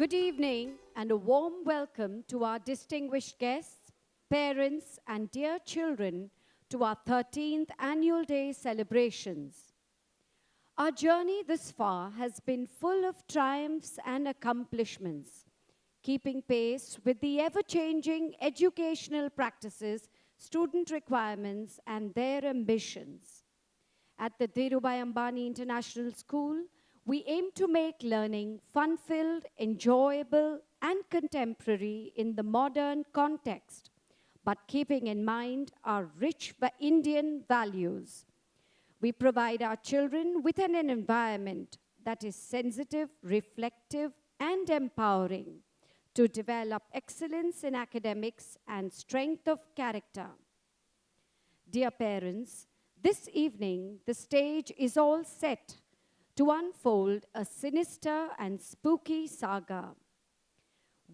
Good evening and a warm welcome to our distinguished guests, parents, and dear children to our 13th Annual Day celebrations. Our journey this far has been full of triumphs and accomplishments, keeping pace with the ever-changing educational practices, student requirements, and their ambitions. At the Dhirubhai Ambani International School, we aim to make learning fun-filled, enjoyable, and contemporary in the modern context, but keeping in mind our rich Indian values. We provide our children with an environment that is sensitive, reflective, and empowering to develop excellence in academics and strength of character. Dear parents, this evening the stage is all set to unfold a sinister and spooky saga.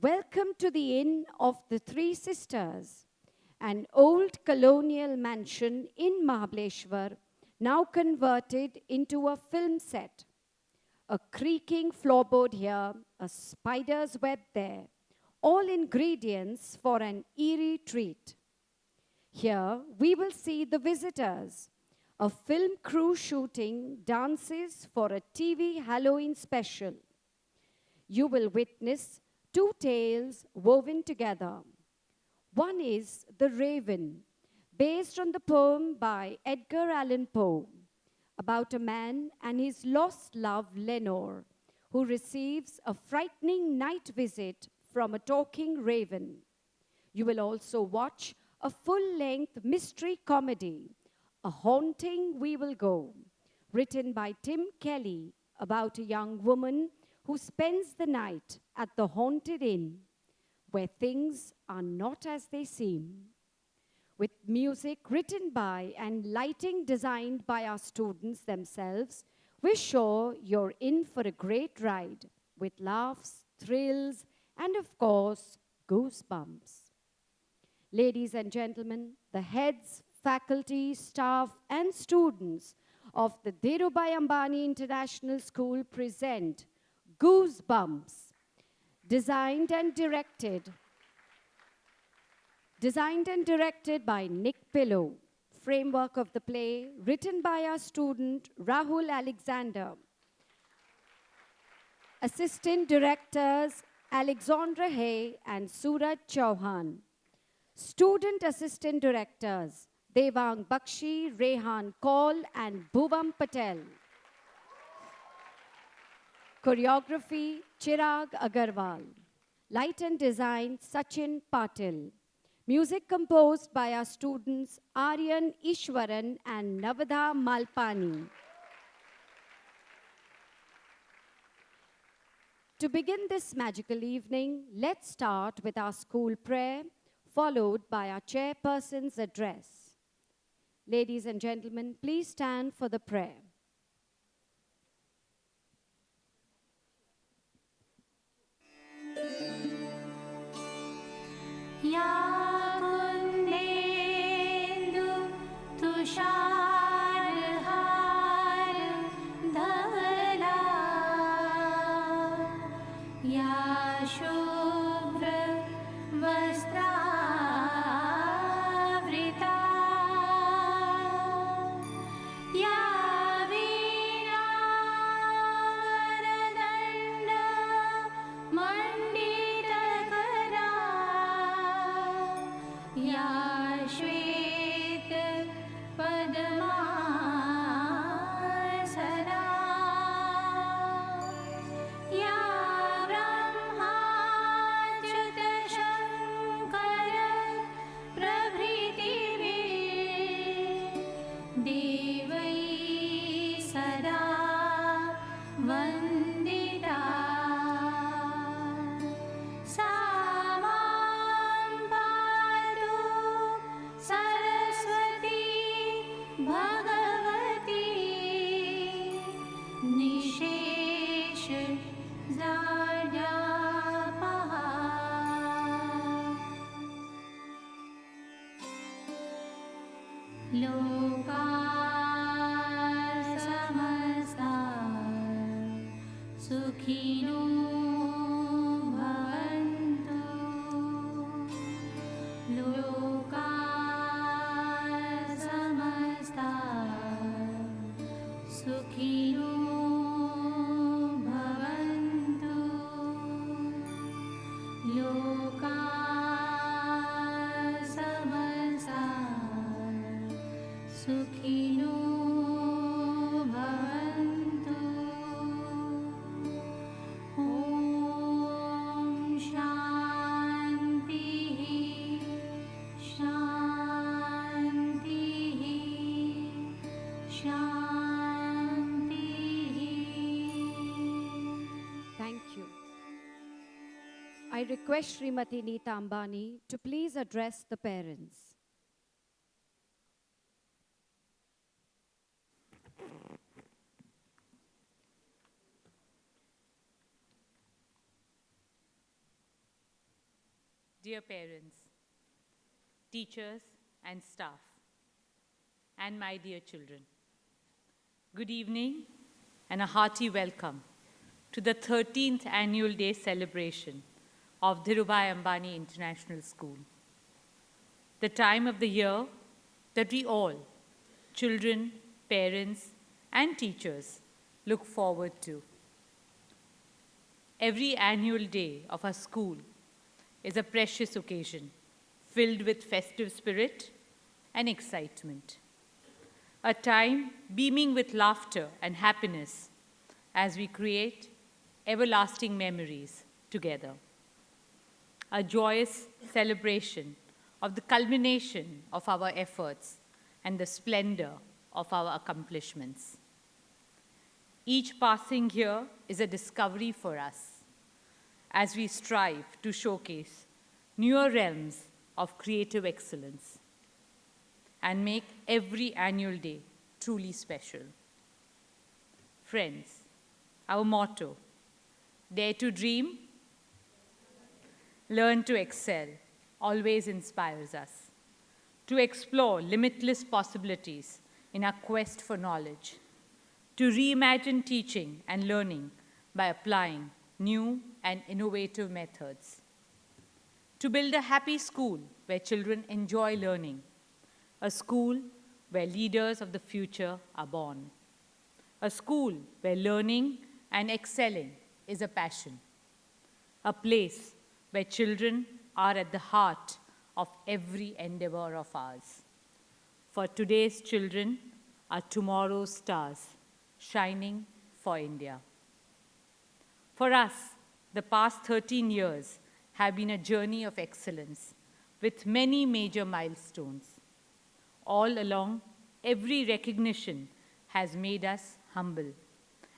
Welcome to the Inn of the Three Sisters, an old colonial mansion in Mahabaleshwar, now converted into a film set. A creaking floorboard here, a spider's web there, all ingredients for an eerie treat. Here we will see the visitors, a film crew shooting dances for a TV Halloween special. You will witness two tales woven together. One is The Raven, based on the poem by Edgar Allan Poe, about a man and his lost love Lenore, who receives a frightening night visit from a talking raven. You will also watch a full-length mystery comedy, A Haunting We Will Go, written by Tim Kelly, about a young woman who spends the night at the haunted inn, where things are not as they seem. With music written by and lighting designed by our students themselves, we're sure you're in for a great ride with laughs, thrills, and of course, goosebumps. Ladies and gentlemen, the heads, faculty, staff, and students of the Dhirubhai Ambani International School present Goosebumps, designed and directed by Nick Pillow. Framework of the play written by our student Rahul Alexander. Assistant directors Alexandra Hay and Suraj Chauhan. Student assistant directors Devang Bakshi, Rehan Kaul, and Bhuvam Patel. Choreography, Chirag Agarwal. Light and design, Sachin Patil. Music composed by our students Aryan Ishwaran and Navadha Malpani. To begin this magical evening, let's start with our school prayer, followed by our chairperson's address. Ladies and gentlemen, please stand for the prayer. Sukhino I request Srimati Neeta Ambani to please address the parents. Dear parents, teachers and staff, and my dear children, good evening and a hearty welcome to the 13th Annual Day celebration of Dhirubhai Ambani International School. The time of the year that we all, children, parents, and teachers, look forward to. Every annual day of our school is a precious occasion filled with festive spirit and excitement. A time beaming with laughter and happiness as we create everlasting memories together. A joyous celebration of the culmination of our efforts and the splendor of our accomplishments. Each passing year is a discovery for us as we strive to showcase newer realms of creative excellence and make every annual day truly special. Friends, our motto, dare to dream, learn to excel, always inspires us to explore limitless possibilities in our quest for knowledge, to reimagine teaching and learning by applying new and innovative methods, to build a happy school where children enjoy learning, a school where leaders of the future are born, a school where learning and excelling is a passion, a place where children are at the heart of every endeavor of ours. For today's children are tomorrow's stars, shining for India. For us, the past 13 years have been a journey of excellence with many major milestones. All along, every recognition has made us humble,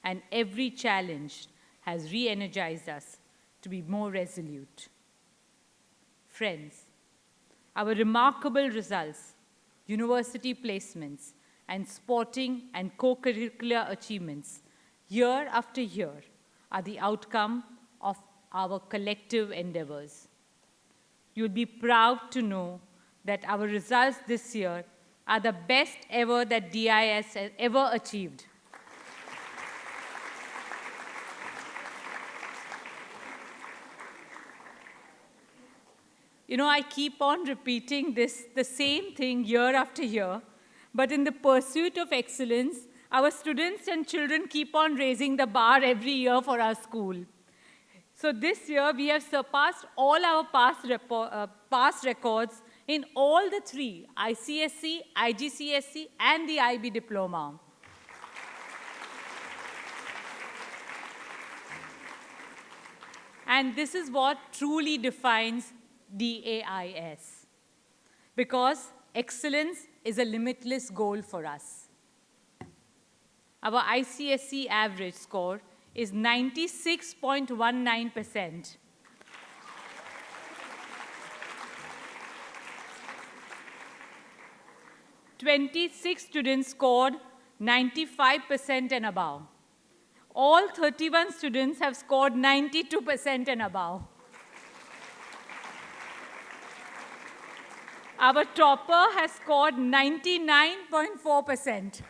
and every challenge has re-energized us to be more resolute. Friends, our remarkable results, university placements, and sporting and co-curricular achievements year after year are the outcome of our collective endeavors. You'll be proud to know that our results this year are the best ever that DAIS has ever achieved. You know, I keep on repeating the same thing year after year, but in the pursuit of excellence, our students and children keep on raising the bar every year for our school. So this year, we have surpassed all our past records in all the three, ICSE, IGCSE, and the IB diploma. And this is what truly defines DAIS, because excellence is a limitless goal for us. Our ICSE average score is 96.19%. Twenty-six students scored 95% and above. All 31 students have scored 92% and above. Our topper has scored 99.4%.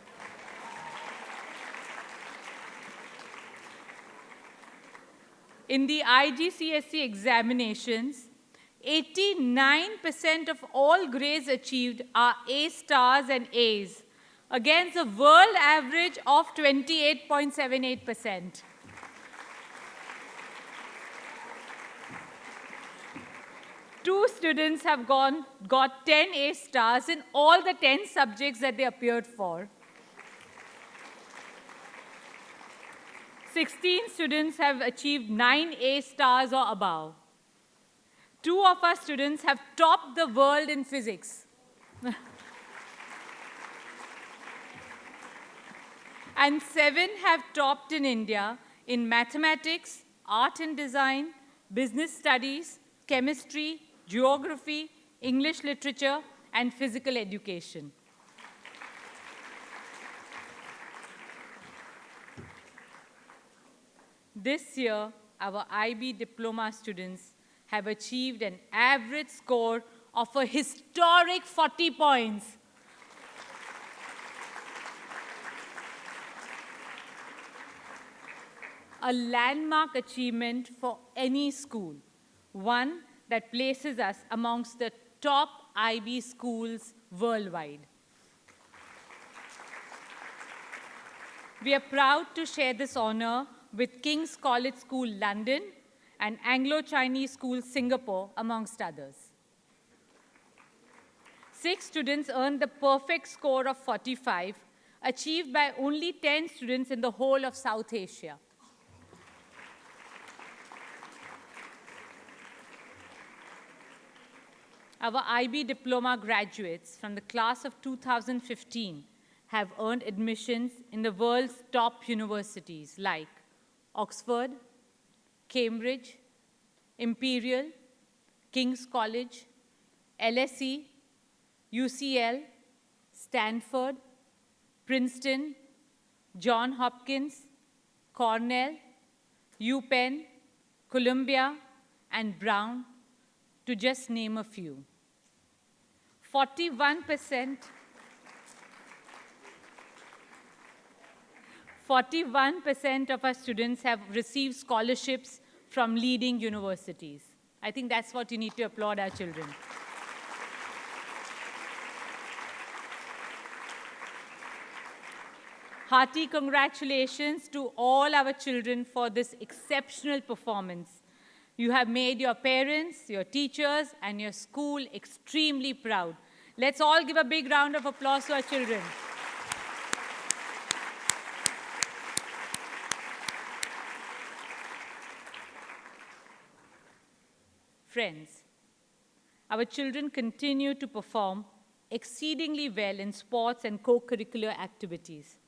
In the IGCSE examinations, 89% of all grades achieved are A stars and A's, against a world average of 28.78%. Two students have got 10 A stars in all the 10 subjects that they appeared for. 16 students have achieved 9 A stars or above. Two of our students have topped the world in physics. And 7 have topped in India in mathematics, art and design, business studies, chemistry, geography, English literature, and physical education. This year, our IB diploma students have achieved an average score of a historic 40 points. A landmark achievement for any school, one that places us amongst the top IB schools worldwide. We are proud to share this honor with King's College School, London, and Anglo-Chinese School, Singapore, amongst others. 6 students earned the perfect score of 45, achieved by only 10 students in the whole of South Asia. Our IB diploma graduates from the class of 2015 have earned admissions in the world's top universities like Oxford, Cambridge, Imperial, King's College, LSE, UCL, Stanford, Princeton, Johns Hopkins, Cornell, UPenn, Columbia, and Brown, to just name a few. 41% of our students have received scholarships from leading universities. I think that's what you need to applaud our children. Hearty congratulations to all our children for this exceptional performance. You have made your parents, your teachers, and your school extremely proud. Let's all give a big round of applause to our children. Friends, our children continue to perform exceedingly well in sports and co-curricular activities.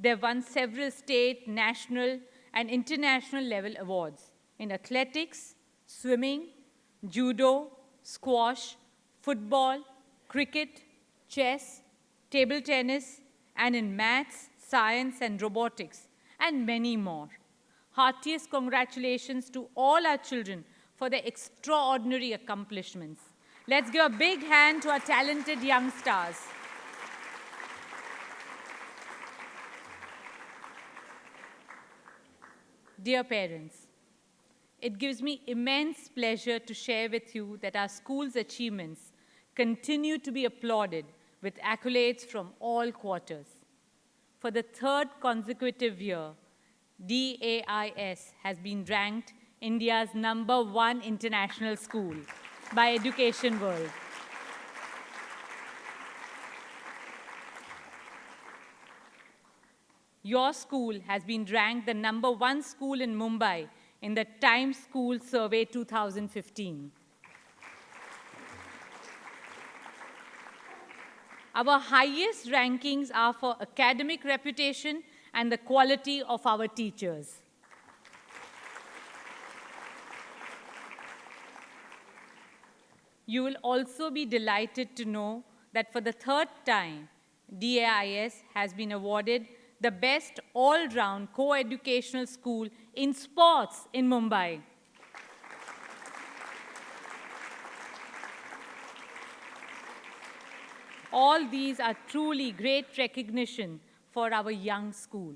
They have won several state, national, and international level awards in athletics, swimming, judo, squash, football, cricket, chess, table tennis, and in maths, science, and robotics, and many more. Heartiest congratulations to all our children for their extraordinary accomplishments. Let's give a big hand to our talented young stars. Dear parents, it gives me immense pleasure to share with you that our school's achievements continue to be applauded with accolades from all quarters. For the 3rd consecutive year, DAIS has been ranked India's #1 international school by Education World. Your school has been ranked the #1 school in Mumbai in the Times School Survey 2015. Our highest rankings are for academic reputation and the quality of our teachers. You will also be delighted to know that for the 3rd time, DAIS has been awarded the best all-round co-educational school in sports in Mumbai. All these are truly great recognition for our young school.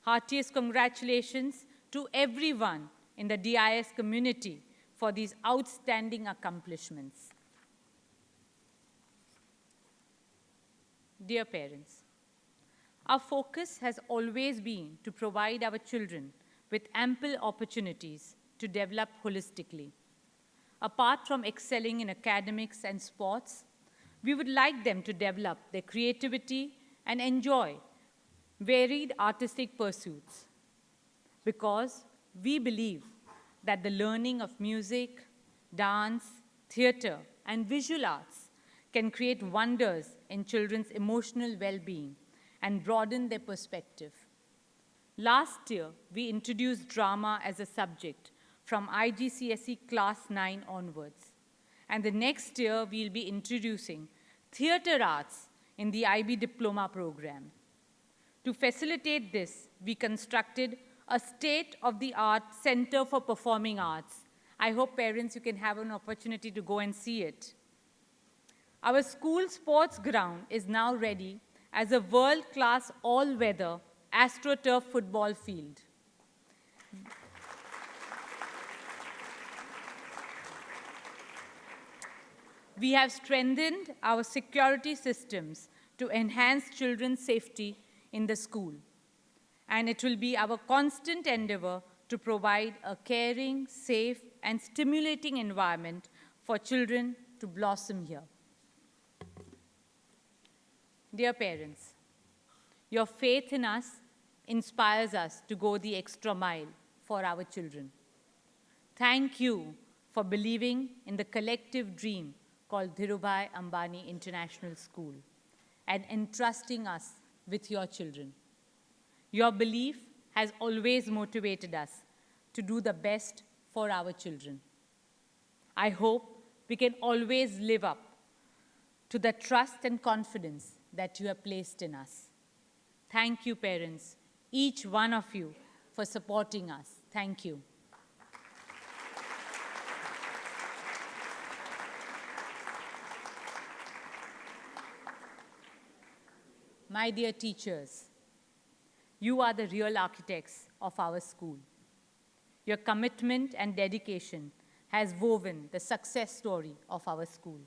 Heartiest congratulations to everyone in the DIS community for these outstanding accomplishments. Dear parents, our focus has always been to provide our children with ample opportunities to develop holistically. Apart from excelling in academics and sports, we would like them to develop their creativity and enjoy varied artistic pursuits, because we believe that the learning of music, dance, theater, and visual arts can create wonders in children's emotional well-being and broaden their perspective. Last year, we introduced drama as a subject from IGCSE Class 9 onwards. And the next year, we'll be introducing theatre arts in the IB diploma program. To facilitate this, we constructed a state-of-the-art Center for Performing Arts. I hope parents, you can have an opportunity to go and see it. Our school sports ground is now ready as a world-class all-weather AstroTurf football field. We have strengthened our security systems to enhance children's safety in the school. And it will be our constant endeavor to provide a caring, safe, and stimulating environment for children to blossom here. Dear parents, your faith in us inspires us to go the extra mile for our children. Thank you for believing in the collective dream called Dhirubhai Ambani International School and entrusting us with your children. Your belief has always motivated us to do the best for our children. I hope we can always live up to the trust and confidence that you have placed in us. Thank you, parents, each one of you, for supporting us. Thank you. My dear teachers, you are the real architects of our school. Your commitment and dedication has woven the success story of our school.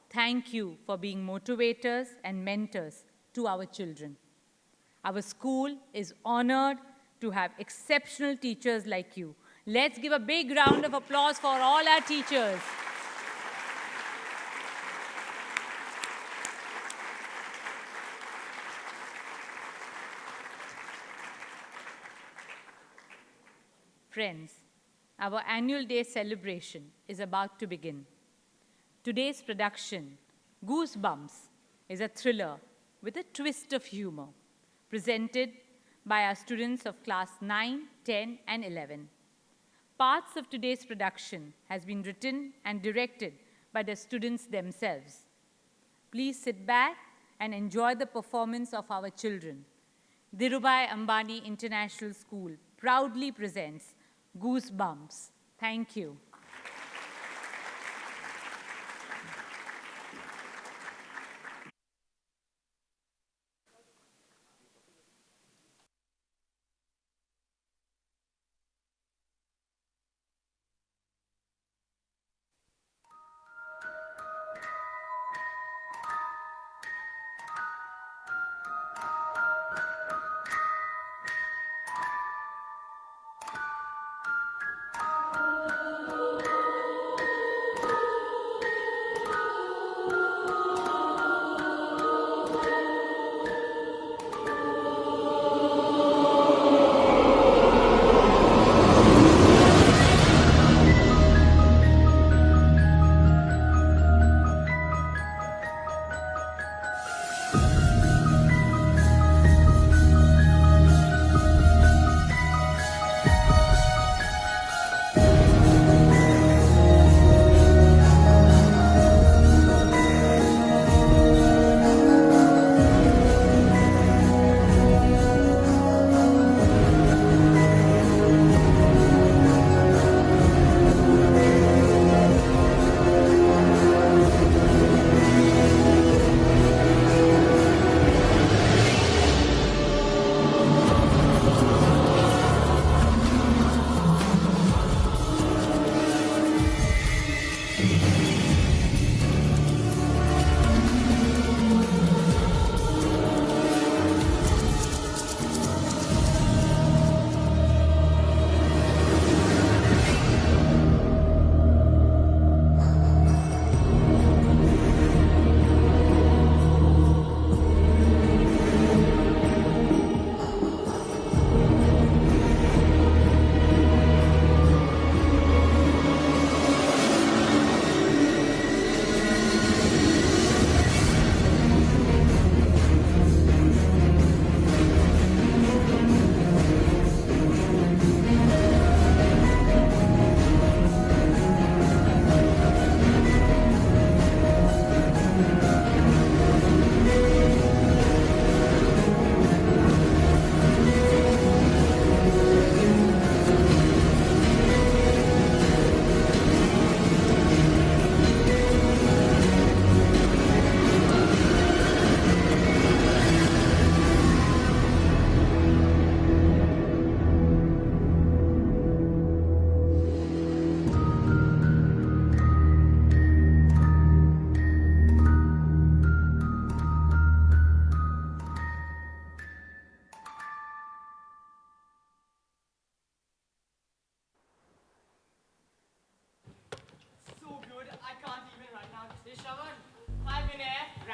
Thank you for being motivators and mentors to our children. Our school is honored to have exceptional teachers like you. Let's give a big round of applause for all our teachers. Friends, our annual day celebration is about to begin. Today's production, Goosebumps, is a thriller with a twist of humor, presented by our students of class 9, 10, and 11. Parts of today's production has been written and directed by the students themselves. Please sit back and enjoy the performance of our children. Dhirubhai Ambani International School proudly presents Goosebumps. Thank you.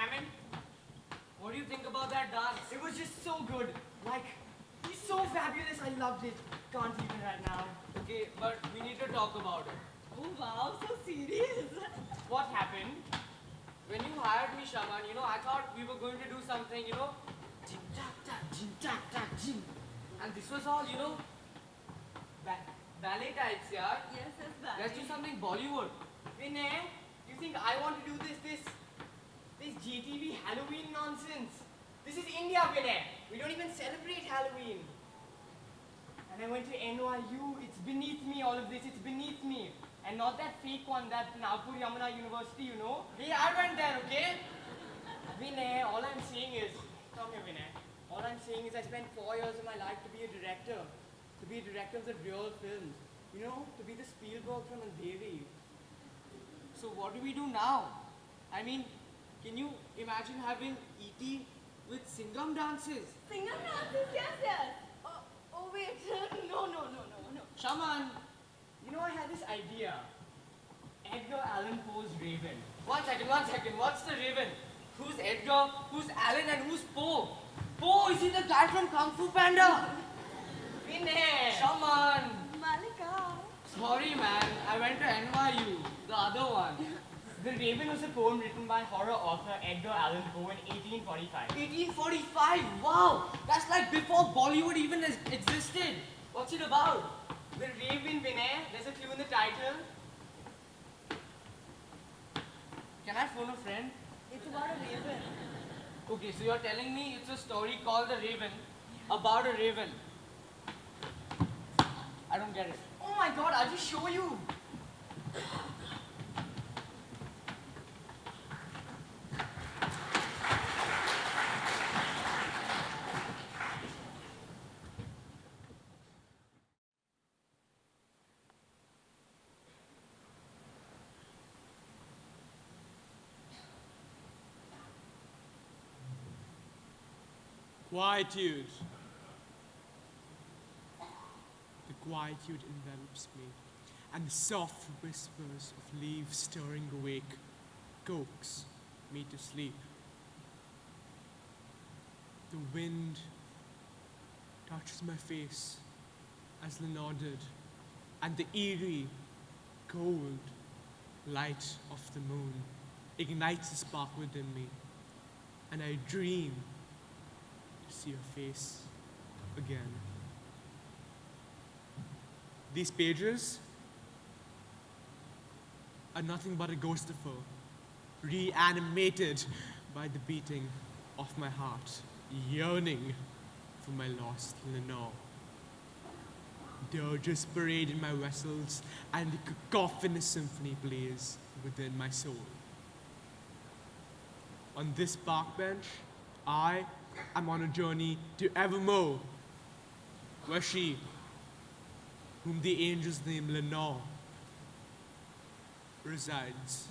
Hammond, what do you think about that dance? It was just so good. Like, he's so fabulous. I loved it. Can't even right now. Okay, but we need to talk about it. Oh wow, so serious. What happened? When you hired me, Shaman, I thought we were going to do something, jing tak tak, jing tak tak, jing. And this was all, ballet types, yeah? Yes, that's bad. Let's do something Bollywood. Vinay, you think I want to do this GTV Halloween nonsense? This is India, Vinay. We don't even celebrate Halloween. And I went to NYU. It's beneath me, all of this. It's beneath me. And not that fake one, that Nagpur Yamuna University, Hey, I went there, okay? Vinay, all I'm saying is, come here, Vinay. All I'm saying is I spent 4 years of my life to be a director. To be a director of the real films. To be the Spielberg from Andheri. So what do we do now? I mean, can you imagine having E.T. with Singham dances? Singham dances, yes. Oh wait, no. Shaman, I had this idea. Edgar Allan Poe's Raven. one second. What's the Raven? Who's Edgar? Who's Alan? And who's Poe? Poe, is he the guy from Kung Fu Panda? Vinay! Shaman! Malika! Sorry, man. I went to NYU. The other one. The Raven was a poem written by horror author Edgar Allan Poe in 1845. 1845? Wow! That's like before Bollywood even existed. What's it about? The Raven, Vinay. There's a clue in the title. Can I phone a friend? It's about a raven. Okay, so you're telling me it's a story called The Raven about a raven. I don't get it. Oh my god, I'll just show you. Quietude. The quietude envelops me, and the soft whispers of leaves stirring awake coax me to sleep. The wind touches my face as Lenore did, and the eerie, cold light of the moon ignites a spark within me, and I dream to see her face again. These pages are nothing but a ghost of her, reanimated by the beating of my heart, yearning for my lost Lenore. Dirges parade in my vessels, and the cacophonous symphony plays within my soul. On this park bench, I am on a journey to evermore, where she, whom the angels name Lenore, resides.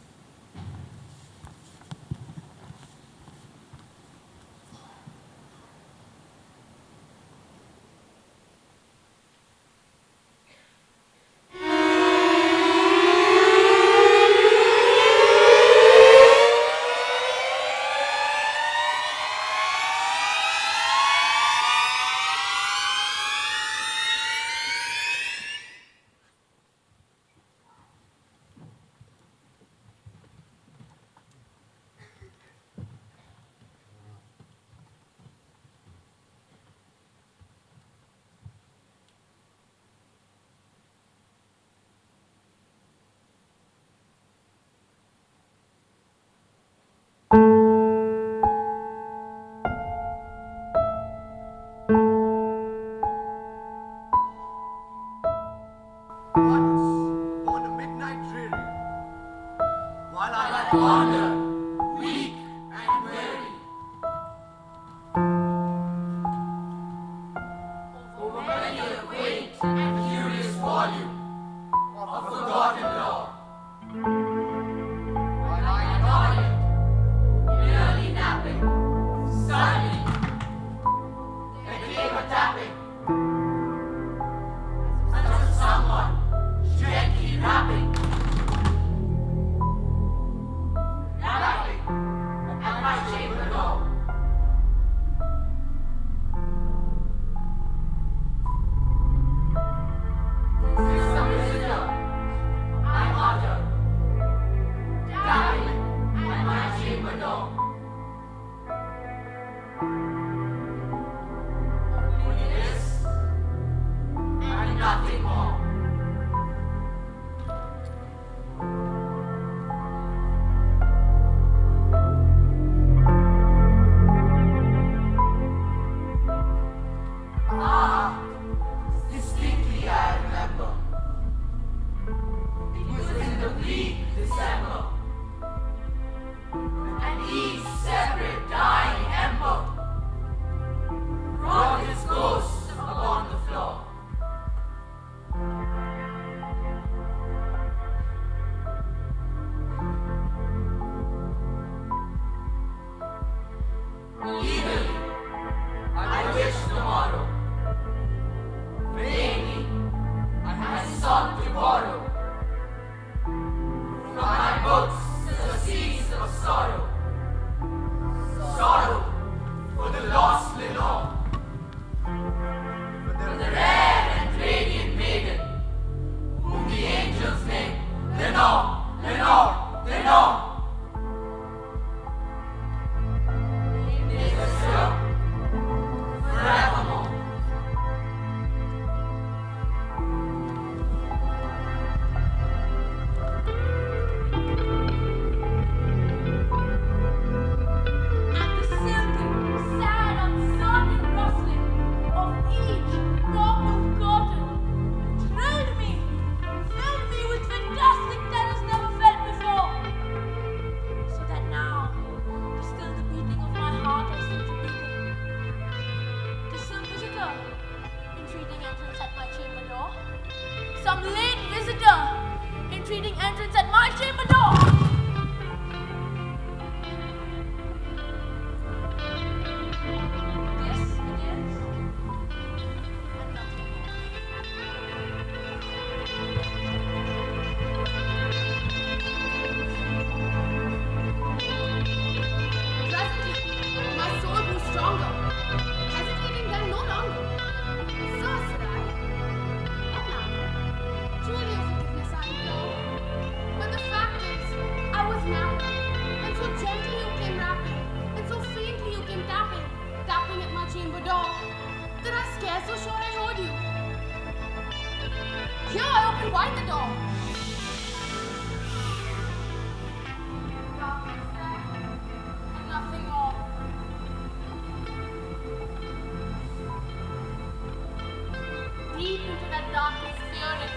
Once, on a midnight dreary, while I had wandered, weak and weary, over many a quaint and curious volume of forgotten lore, while I nodded, nearly napping, suddenly there came a tapping as of someone gently rapping. on to borrow. From my books, the seas of sorrow. Sorrow for the lost Lenore. For the rare and radiant maiden, whom the angels name Lenore, Lenore, Lenore. They serve forevermore. And the silken, sad, uncertain rustling of each purple curtain thrilled me, filled me with fantastic terrors never felt before. So that now, to still the beating of my heart, I seem to beating. To some visitor, entreating entrance at my chamber door. Some late visitor, entreating entrance at my chamber door. This it is, and nothing more. Presently, my soul grew stronger, hesitating then no longer. Sir, said I, what now? Truly your forgiveness I implore. But the fact is, I was mad, and so gently you came rapping, and so faintly you came tapping, tapping at my chamber door, that I scarce so sure I heard you. Here I opened wide the door. Darkness there, and nothing more. Deep into that darkness, fearing.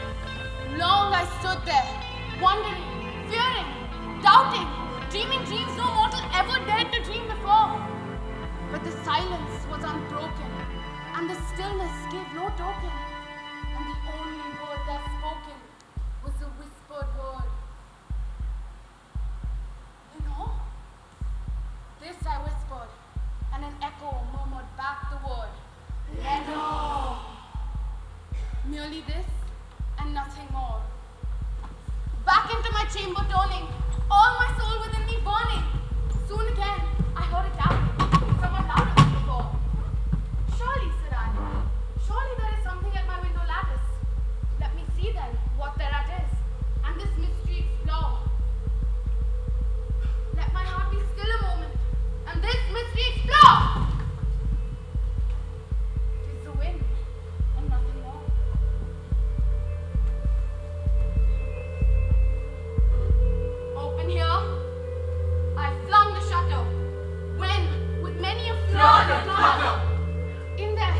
Long I stood there, wondering, fearing, doubting, dreaming dreams no mortal ever dared to dream before. But the silence was unbroken, and the stillness gave no token, and the only word there spoken was a whispered word. You know? This I whispered, and an echo murmured back the word. Lenore! Merely this, and nothing more. Back into my chamber turning, all my soul within me burning. Soon again, I heard a tap, somewhat louder than before. Surely, said I, surely there is something at my window lattice. Let me see then what thereat is, and this mystery explore. Let my heart be still a moment, and this mystery explore. 'Tis the wind, and nothing more. Open here, I flung the shutter, when, with many a flutter, in there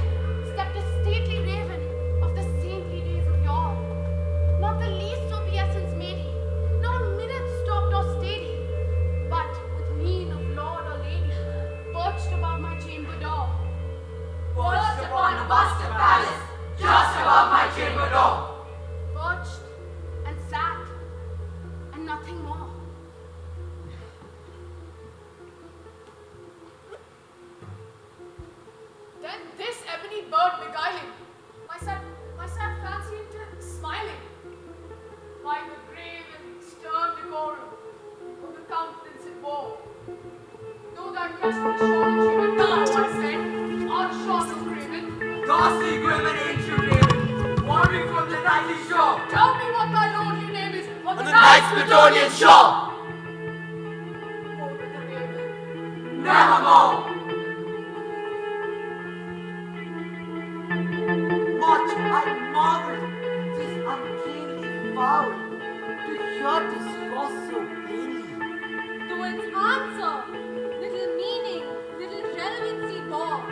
stepped a stately raven of the saintly days of yore. Not the least obeisance made he, not a minute stopped or stayed he, but with mien of lord or lady, perched above my chamber door. Perched upon a busted palace, just above my chamber door. Perched and sat, and nothing more. Then this ebony bird beguiling, my sad fancy into smiling, by the grave and stern decorum of the countenance it bore. Though thou canst be sure that she will die, I said, art short of craven. Ghastly grim and ancient raven, wandering from the nightly shore. Tell me what thy lordly name is, on On the night's Plutonian shore. Quoth the raven. Nevermore. Much I marvel, 'tis uncannily foul to hear discourse so plainly. To its answer, little meaning, little relevancy bore.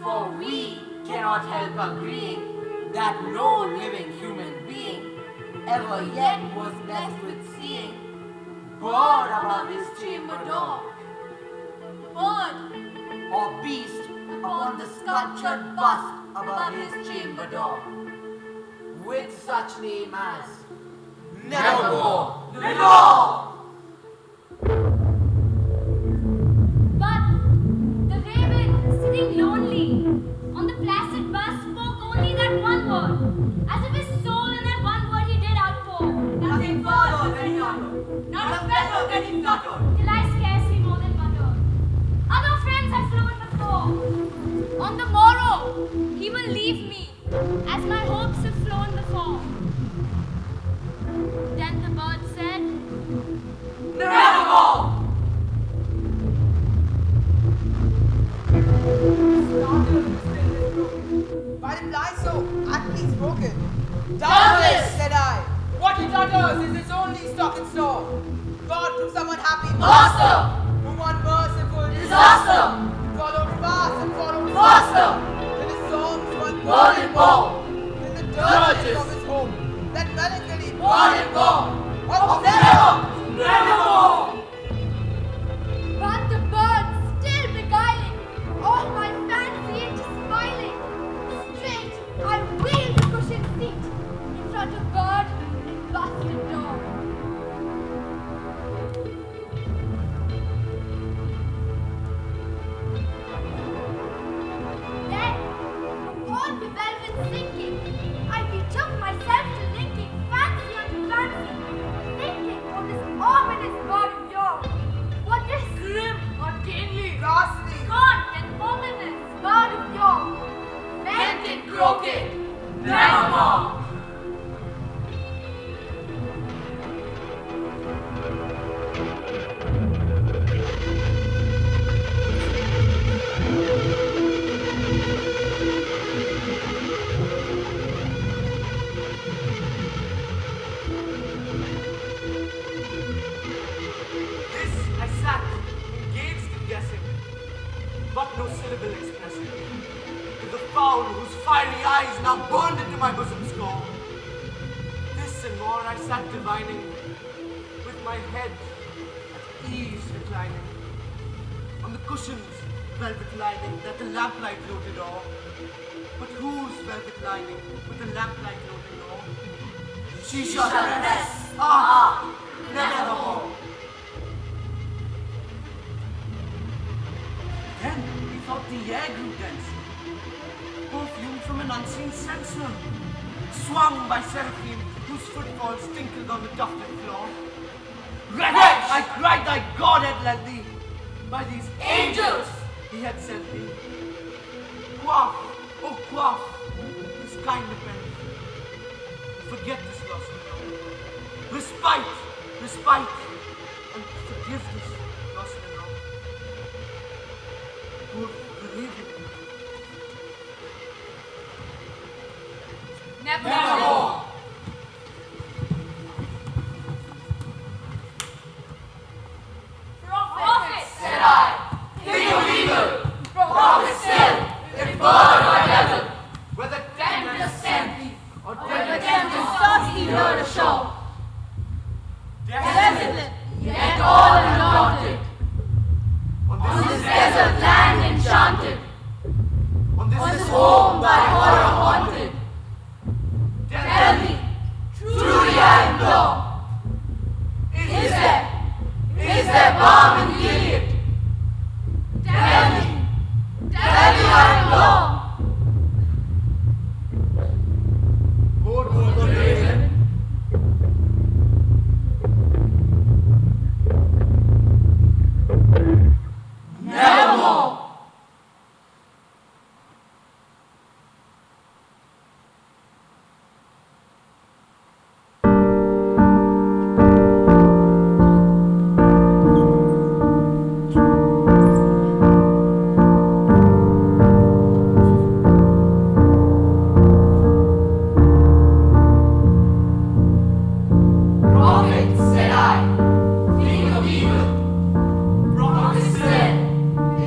For we cannot help agreeing that no living human being ever yet was blessed with seeing bird above his chamber door, Bird or beast upon the sculptured bust above his chamber door, with such name as Nevermore, Lenore. But the raven, sitting lonely on the placid bust, spoke only that one word, as if his he fluttered. till I scarcely more than muttered. Other friends have flown before. On the morrow, he will leave me, as my hopes have flown before. Then the bird said, Nevermore! Startled, the stillness broken. By reply so aptly spoken. Doubtless, said I, what he utters is his only stock and store. God from some unhappy Master! who one merciful Disaster! followed fast and followed Faster! till his songs won More and more! in the Dirges dirges of his home. That melancholy More and more! of Never! Nevermore! but the bird still beguiling, all my fancy into smiling. Straight I wheeled the cushioned seat in front of bird and busted door. Then, all the velvet sinking, I betook myself to linking fancy unto fancy, thinking of this ominous bird of yours. What this grim, ungainly, ghastly, gaunt and ominous bird of yours, meant Meant in crooked! Nevermore! This I sat, engaged in guessing, but no syllable expressing. To the fowl whose fiery eyes now burned into my bosom's core. This and more I sat divining, with my head at ease reclining, on the cushion's velvet lining that the lamplight floated o'er. But whose velvet lining with the lamplight floating o'er? She shall rest! Ah! Nevermore! Then methought the air grew dense, perfumed from an unseen censer, swung by seraphim whose footfalls tinkled on the tufted floor. Wretch! I cried thy God had led thee, by these Angels! he had sent thee. Quaff, oh quaff, this kind depends. Forget this loss we know. Respite, respite, and forgive this loss we know. Who have believed in me. Nevermore! prophet. Said I, think of evil! Prophet still, if bird or devil! Whether Tempest sent thee, or whether tempest tossed thee here ashore! Desolate, yet all undaunted, on this desert land enchanted, on on this home by horror haunted, tell tell me, truly I implore, is there balm in Gilead? Tell me I implore. Good raven. Nevermore. Prophet, said I, think of evil. Prophet said,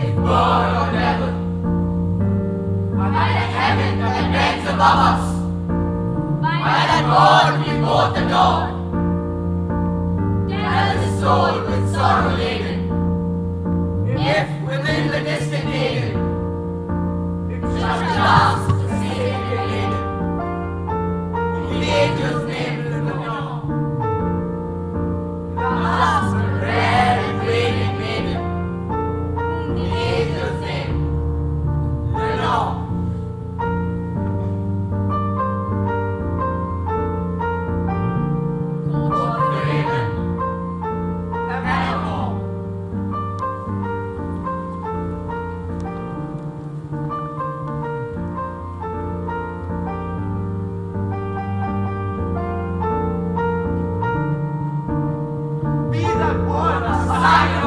if bird or devil, by the heaven that bends above us, by that God we both adore, tell the soul with sorrow laden, if within the distant haven, it shall clasp the sacred maiden, the angel's name in the dawn. Clasp the rare and radiant maiden, whom the angel's name, Lenore. Quoth the raven, and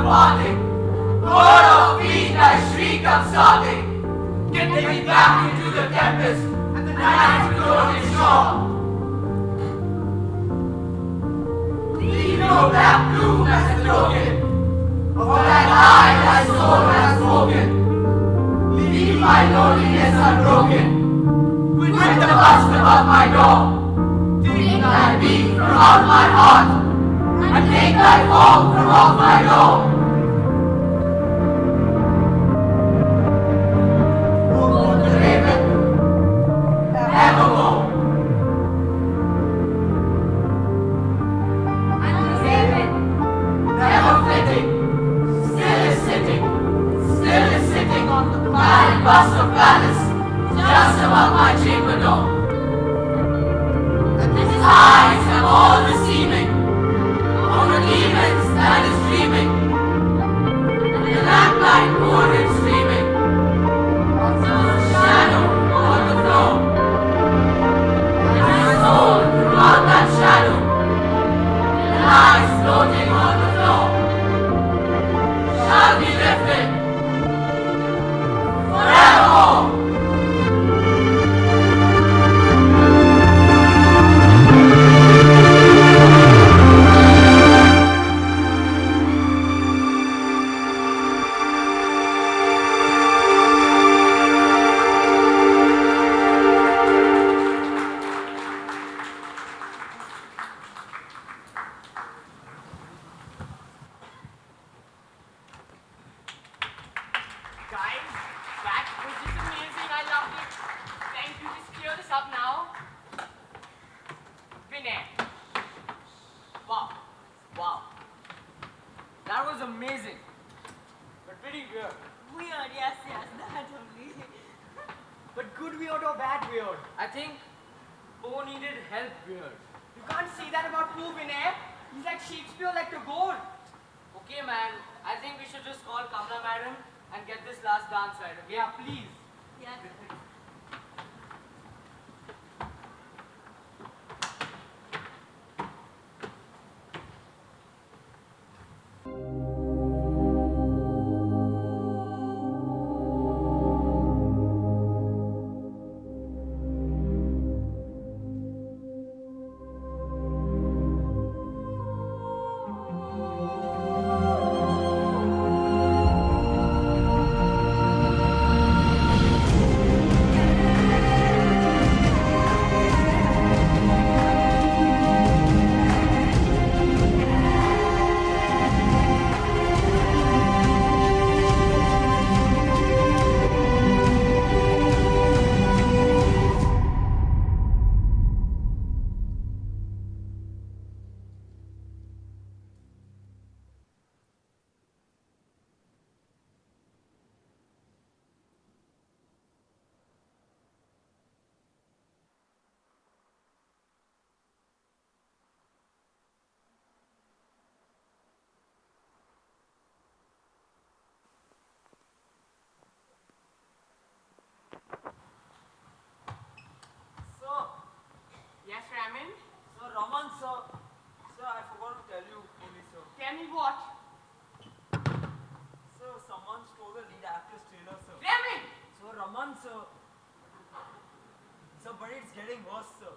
parting. Lord of feet, I shriek, I'm starting. Get me back into the tempest, and the night's broken shore. Leave no black gloom as a token of that eye my soul has spoken. Leave my loneliness unbroken, with the bust above my door. Take thy beat from out my heart, and take thy form from off my door. Quoth the raven, evermore. And the raven, never flitting, still is sitting on the pine bust of palace, just above my chamber door. And his eyes have all the seeming of a demon's that is dreaming, and the lamplight poured him streaming of some shadow on the floor. And my soul throughout that shadow lies floating on the floor, shall be lifted forevermore. Guys, that was just amazing. I loved it. Thank you. Just clear this up now. Vinay. Wow. Wow. That was amazing. But pretty weird. Weird, yes, that only. But good weird or bad weird? I think Bo needed help weird. You can't say that about poor Vinay. He's like Shakespeare, like the gold. Okay, man. I think we should just call Kamla madam and get this last dance right. Okay? Yeah, please. Yes. Yes, Raman? Sir, Raman, sir. Sir, I forgot to tell you only, sir. Tell me what? Sir, someone stole the lead actress trailer, sir. Raman! Sir, Raman, sir. Sir, but it's getting worse, sir.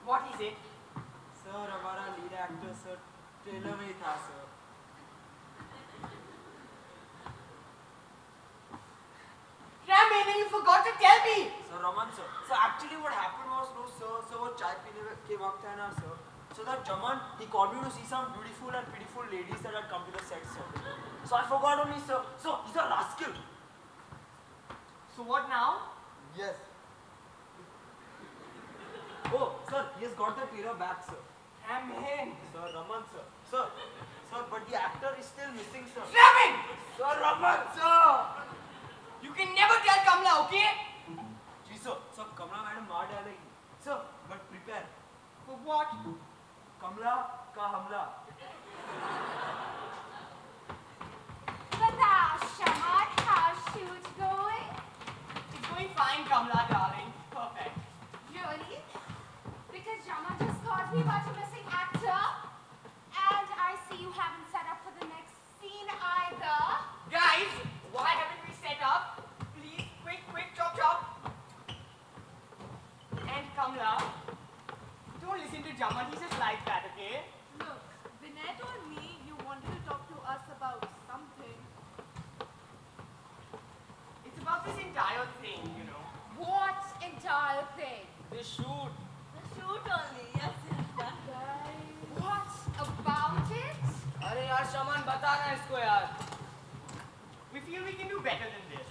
What is it? Sir, हमारा lead actor, sir, trailer में ही था, sir. Raman, you forgot to tell me! Sir, Raman, sir. So actually what happened was, no, sir, वो चाय पीने के वक्त है ना, sir. So that Jaman, he called me to see some beautiful and pitiful ladies that had come to the set, sir. So I forgot only, sir. So he's a rascal. So what now? Yes. Oh, sir, he has got the trailer back, sir. Raman! Sir, Raman, sir. Sir, but the actor is still missing, sir. Raman! Sir, Raman, sir. You can never tell Kamla, okay? Ji sir, Kamala madam मार डालेगी. Sir, but prepare. For what? कमला का हमला. But Shaman, how's shoot going? It's going fine, Kamla, darling. Perfect. Really? Because Jama just called me about a missing actor, and I see haven't set up for the next scene either. Guys, why haven't we set up? Please, quick, quick, chop, chop. And Kamla, don't listen to Jaman, he's just like that, okay? Look, Vinay told me you wanted to talk to us about something. It's about this entire thing, you know. What entire thing? They shoot. The shoot only, yes, yes. What about it? अरे यार शमन बता ना इसको यार. We feel we can do better than this.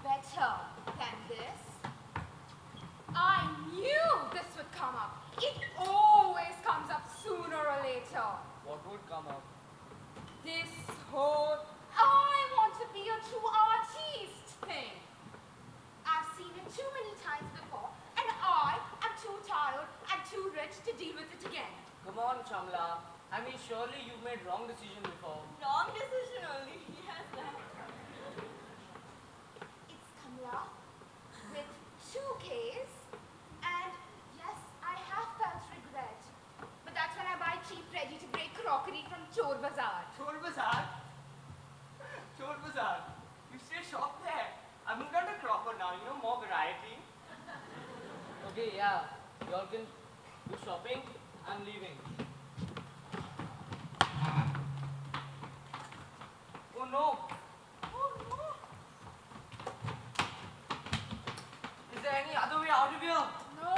Better than this? I knew this would come up. It always comes up sooner or later. What would come up? This whole I want to be a true artist thing. I've seen it too many times before, and I am too tired and too rich to deal with it again. Come on, Shamla. I mean, surely you've made wrong decision before. Wrong decision only, yes. It's Kamla with 2 Ks, and yes, I have felt regret. But that's when I buy cheap ready-to-break crockery from Chor Bazaar. Chor Bazaar? Chor Bazaar. You still shop there. I've moved on to Cropper now, you know, more variety. Okay, yeah. Y'all can do shopping. I'm leaving. Oh no! Oh no. Is there any other way out of here? No,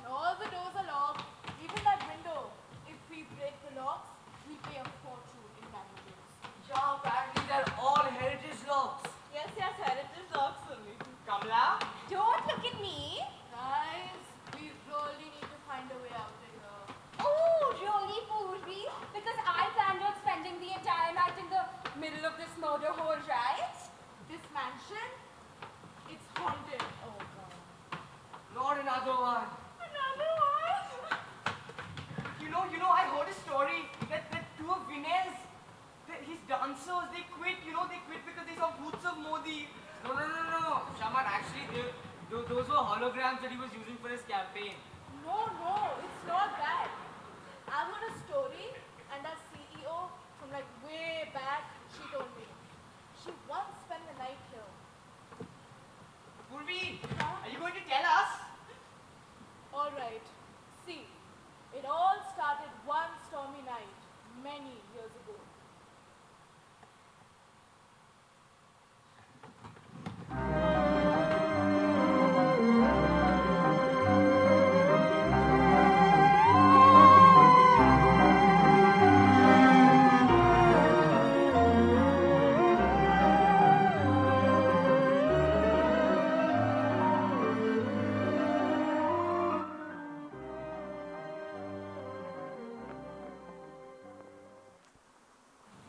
all the doors are locked. Even that window. If we break the locks, we pay a fortune in damages. Yeah, apparently they're all heritage locks. Yes, yes, heritage locks only. Kamla? Don't look at me. Guys, we really need to find a way out of here. Oh, really, Purvi? Because I planned on spending the entire night in the middle of this murder hole, right? This mansion, it's haunted. Oh god. Not another one. Another one? You know, I heard a story that 2 of Vinay's, his dancers, they quit because they saw boots of Modi. No. Shaman, actually, those were holograms that he was using for his campaign. No, it's not that. I've heard a story, and our CEO from like way back, she told me. She once spent the night here. Purvi, are you going to tell us? All right. See, it all started one stormy night many years ago.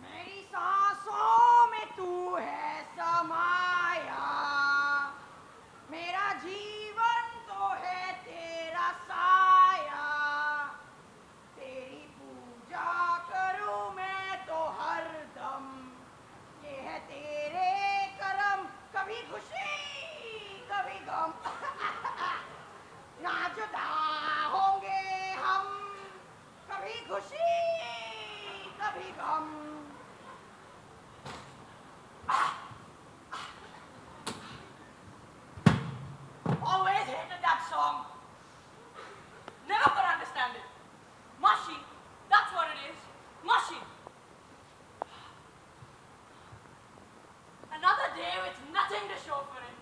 मेरी सांसों में तू है समाया, मेरा जीवन तो है तेरा साया, तेरी पूजा करूं मैं तो हर दम, ये है तेरे करम, कभी खुशी कभी गम, ना जुदा होंगे हम, कभी खुशी कभी गम. Always hated that song. Never could understand it. Mushy. That's what it is. Mushy. Another day with nothing to show for it.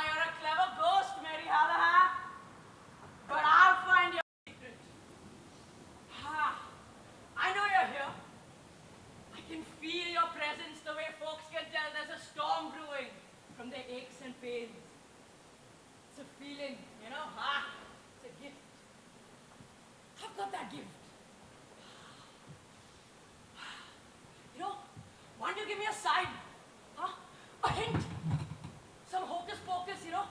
You're a clever ghost, Mary Hallahan. But I'll find your secret. I know you're here. I can feel your presence the way folks can tell there's a storm brewing from their aches and pains. It's a feeling, you know? It's a gift. I've got that gift. You know, why don't you give me a sign? Huh? A hint? Some hocus pocus, you know?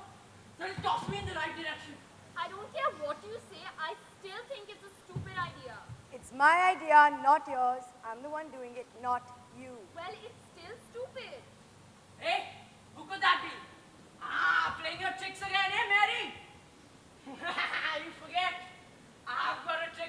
That'll toss me in the right direction. I don't care what you say, I still think it's a stupid idea. It's my idea, not yours. I'm the one doing it, not you. Well, it's still stupid. Hey, who could that be? Playing your tricks again, eh, Mary? You forget. I've got a trick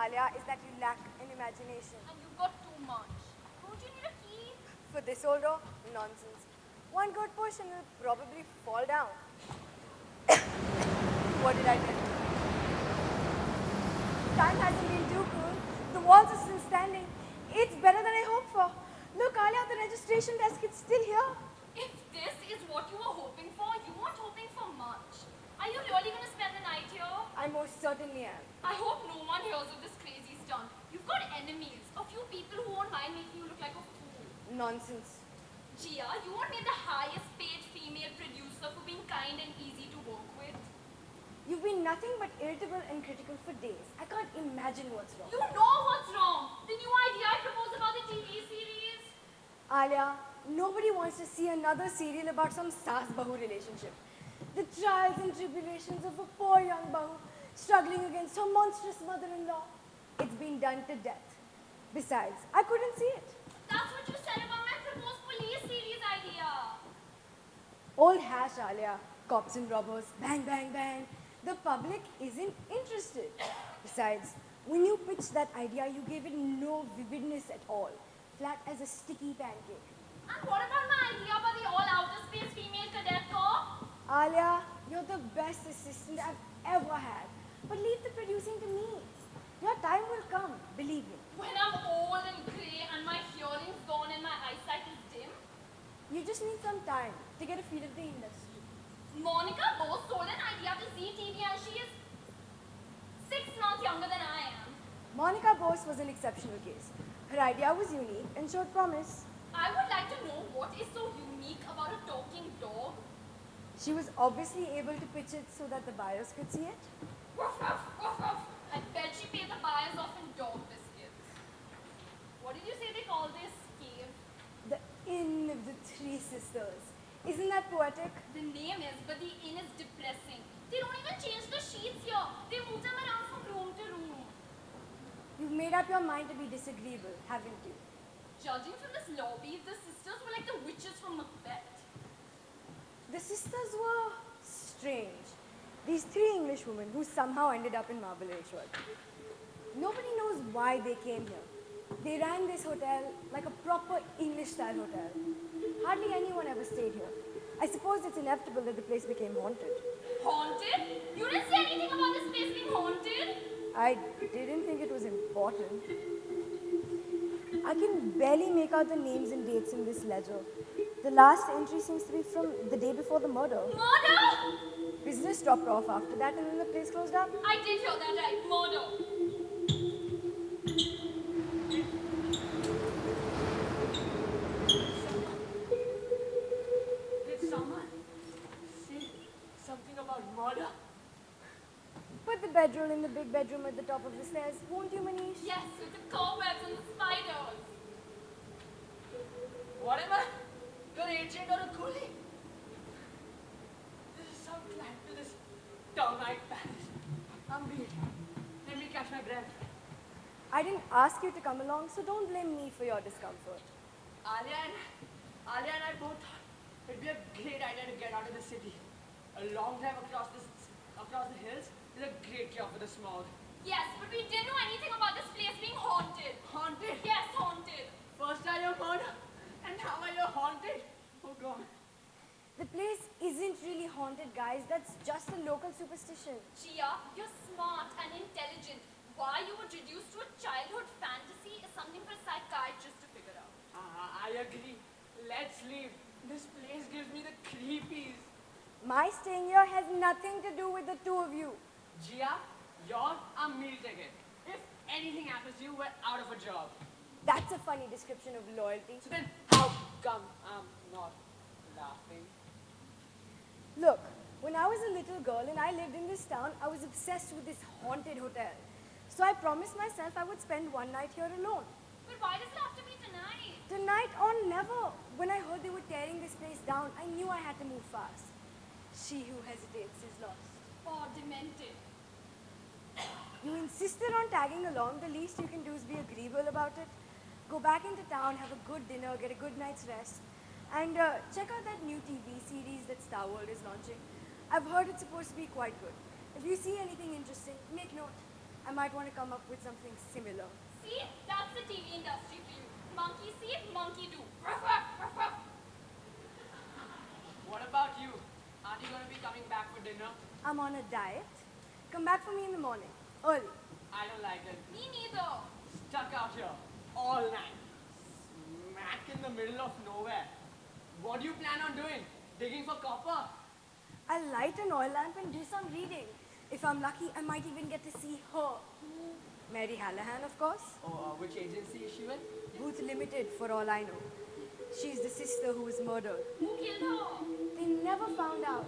Alia, is that you lack an imagination. And you've got too much. Don't you need a key? For this old door, nonsense. One good push and it'll probably fall down. What did I tell you? Time hasn't been too cool. The walls are still standing. It's better than I hoped for. Look, Alia, the registration desk is still here. If this is what you were hoping for, you weren't hoping for much. Are you really going to spend the night here? I most certainly am. I hope no one hears of this crazy stunt. You've got enemies. A few people who won't mind making you look like a fool. Nonsense. Gia, you won't be the highest paid female producer for being kind and easy to work with. You've been nothing but irritable and critical for days. I can't imagine what's wrong. You know what's wrong. The new idea I proposed about the TV series. Alia, nobody wants to see another serial about some Saas-Bahu relationship. The trials and tribulations of a poor young Bahu struggling against her monstrous mother-in-law. It's been done to death. Besides, I couldn't see it. That's what you said about my proposed police series idea. Old hash, Alia. Cops and robbers, bang, bang, bang. The public isn't interested. Besides, when you pitched that idea, you gave it no vividness at all. Flat as a sticky pancake. And what about my idea about the all-outer space female cadet corps? Alia, you're the best assistant I've ever had. But leave the producing to me. Your time will come, believe me. When I'm old and grey and my hearing's gone and my eyesight is dim? You just need some time to get a feel of the industry. Monica Bose sold an idea to ZTV and she is 6 months younger than I am. Monica Bose was an exceptional case. Her idea was unique and showed promise. I would like to know what is so unique about a talking dog. She was obviously able to pitch it so that the buyers could see it. Ruff, ruff, ruff, ruff. I bet she paid the buyers off in dog biscuits. What did you say they call this cave? The Inn of the Three Sisters. Isn't that poetic? The name is, but the inn is depressing. They don't even change the sheets here. They move them around from room to room. You've made up your mind to be disagreeable, haven't you? Judging from this lobby, the sisters were like the witches from Macbeth. The sisters were strange. These 3 English women who somehow ended up in Marble Ashford. Nobody knows why they came here. They ran this hotel like a proper English-style hotel. Hardly anyone ever stayed here. I suppose it's inevitable that the place became haunted. Haunted? You didn't say anything about this place being haunted? I didn't think it was important. I can barely make out the names and dates in this ledger. The last entry seems to be from the day before the murder. Murder? Business dropped off after that and then the place closed up. I did hear that right. Murder. Did someone say something about murder? Put the bedroll in the big bedroom at the top of the stairs, won't you, Manish? Yes, with the cobwebs and the spiders. What am I? Your agent or a coolie? This is some climb to this termite palace. I'm beat. Let me catch my breath. I didn't ask you to come along, so don't blame me for your discomfort. Alia and I both thought it'd be a great idea to get out of the city. A long drive across the hills is a great cure for the smog. Yes, but we didn't know anything about this place being haunted. Haunted? Yes, haunted. First I hear murder, and now I hear haunted. Oh God. The place isn't really haunted, guys. That's just a local superstition. Gia, you're smart and intelligent. Why you were reduced to a childhood fantasy is something for a psychiatrist to figure out. I agree. Let's leave. This place gives me the creepies. My staying here has nothing to do with the 2 of you. Gia, you're a meal ticket. If anything happens to you, we're out of a job. That's a funny description of loyalty. So then, how come I'm not laughing? Look, when I was a little girl and I lived in this town, I was obsessed with this haunted hotel. So I promised myself I would spend one night here alone. But why does it have to be tonight? Tonight or never. When I heard they were tearing this place down, I knew I had to move fast. She who hesitates is lost. Or demented. You insisted on tagging along. The least you can do is be agreeable about it. Go back into town, have a good dinner, get a good night's rest, and check out that new TV series that Star World is launching. I've heard it's supposed to be quite good. If you see anything interesting, make note. I might want to come up with something similar. See, that's the TV industry for you. Monkey see, monkey do. Ruff, ruff, ruff, ruff. What about you? Aren't you going to be coming back for dinner? I'm on a diet. Come back for me in the morning, early. I don't like it. Me neither. Stuck out here all night. Smack in the middle of nowhere. What do you plan on doing? Digging for copper? I'll light an oil lamp and do some reading. If I'm lucky, I might even get to see her. Mary Hallahan, of course. Oh, which agency is she with? Booth Limited, for all I know. She's the sister who was murdered. Who killed her? They never found out.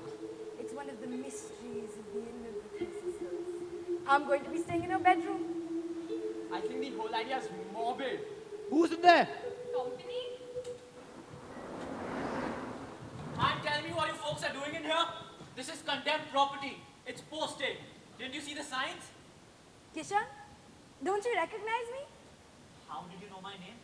It's one of the mysteries of the Inn of the Three Sisters. I'm going to be staying in her bedroom. I think the whole idea is morbid. Who's in there? Company? And tell me what you folks are doing in here. This is condemned property. It's posted. Didn't you see the signs? Kishan, don't you recognize me? How did you know my name?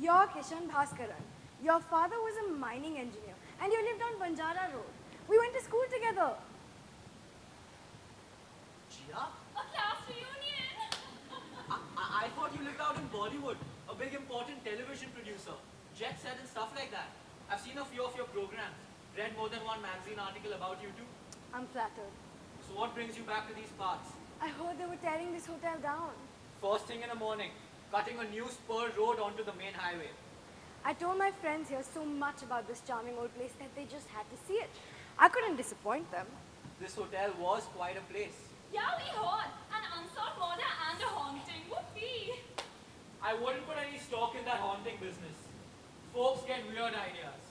You're Kishan Bhaskaran. Your father was a mining engineer and you lived on Banjara Road. We went to school together. Gia? A class reunion. I thought you lived out in Bollywood. A big important television producer. Jet set and stuff like that. I've seen a few of your programs. Read more than one magazine article about you too. I'm flattered. So what brings you back to these parts? I heard they were tearing this hotel down. First thing in the morning, cutting a new spur road onto the main highway. I told my friends here so much about this charming old place that they just had to see it. I couldn't disappoint them. This hotel was quite a place. Yeah, we heard. An unsolved murder and a haunting. Whoopee. I wouldn't put any stock in that haunting business. Folks get weird ideas.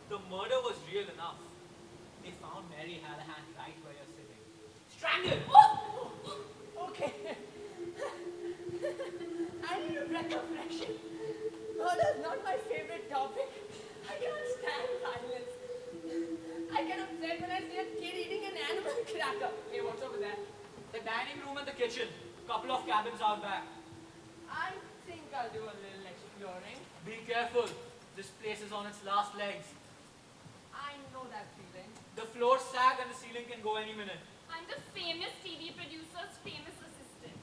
The murder was real enough. They found Mary Hallahan right where you're sitting. Strangled! Okay. I need a breath of fresh air. Murder's not my favorite topic. I can't stand violence. I get upset when I see a kid eating an animal cracker. Hey, what's over there? The dining room and the kitchen. Couple of cabins out back. I think I'll do a little exploring. Be careful. This place is on its last legs. I know that feeling. The floor sag and the ceiling can go any minute. I'm the famous TV producer's famous assistant.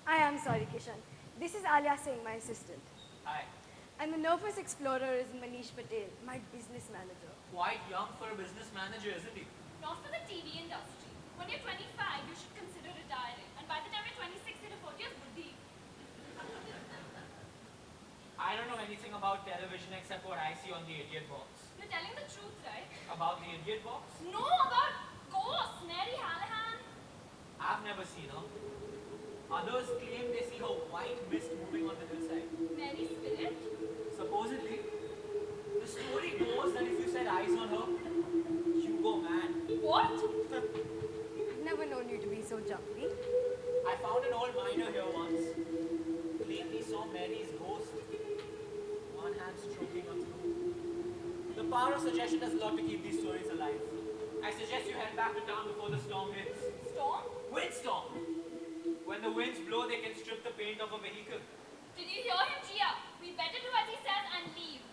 I am sorry, Kishan. This is Alia Singh, my assistant. Hi. And the nervous explorer is Manish Patel, my business manager. Quite young for a business manager, isn't he? Not for the TV industry. When you're 25, you should consider retiring. And by the time you're 26, you're a 40 years buddhi. I don't know anything about television except what I see on the idiot box. You're telling the truth, right? About the idiot box? No, about ghosts, Mary Hallahan. I've never seen her. Others claim they see her white mist moving on the hillside. Mary Spirit? Supposedly, the story goes that if you set eyes on her, you go mad. What? Never known you to be so jumpy. I found an old miner here once. Claimed he saw Mary's ghost. One hand stroking her throat. The power of suggestion does a lot to keep these stories alive. I suggest you head back to town before the storm hits. Storm? Windstorm! When the winds blow, they can strip the paint off a vehicle. Did you hear him, Gia? We better do as he says and leave.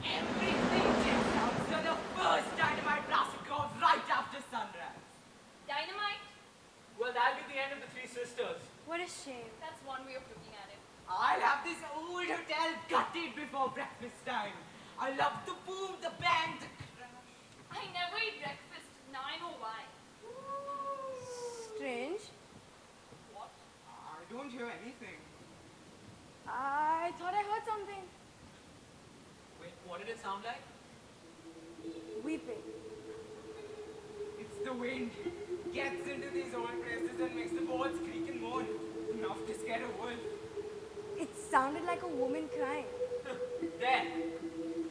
Everything checks out. So the first dynamite blast goes right after sunrise. Dynamite? Well, that'll be the end of the Three Sisters. What a shame. That's one way of looking at it. I'll have this old hotel gutted before breakfast time. I love the boom, the bang, the crash. I never eat breakfast. Now I know why. Strange. What? I don't hear anything. I thought I heard something. Wait, what did it sound like? Weeping. It's the wind. Gets into these old places and makes the boards creak and moan. Enough to scare a wolf. It sounded like a woman crying. There.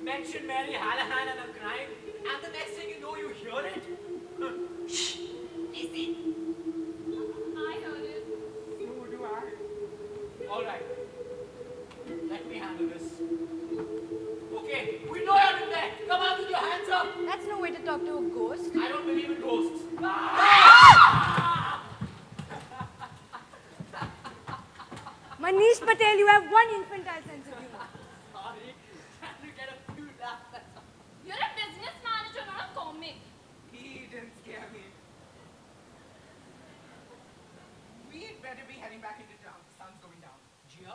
Mention Mary Hallahan and her crime, and the next thing you know, you hear it. Shh. Listen. I heard it. So do I. All right. Let me handle this. Okay, we know you're in there. Come out with your hands up. That's no way to talk to a ghost. I don't believe in ghosts. Manish Patel, you have one infantile sense of humor. Sorry. Trying to get a few laughs. That's all. You're a business manager, not a comic. He didn't scare me. We'd better better be heading back into town. The sun's going down. Gia,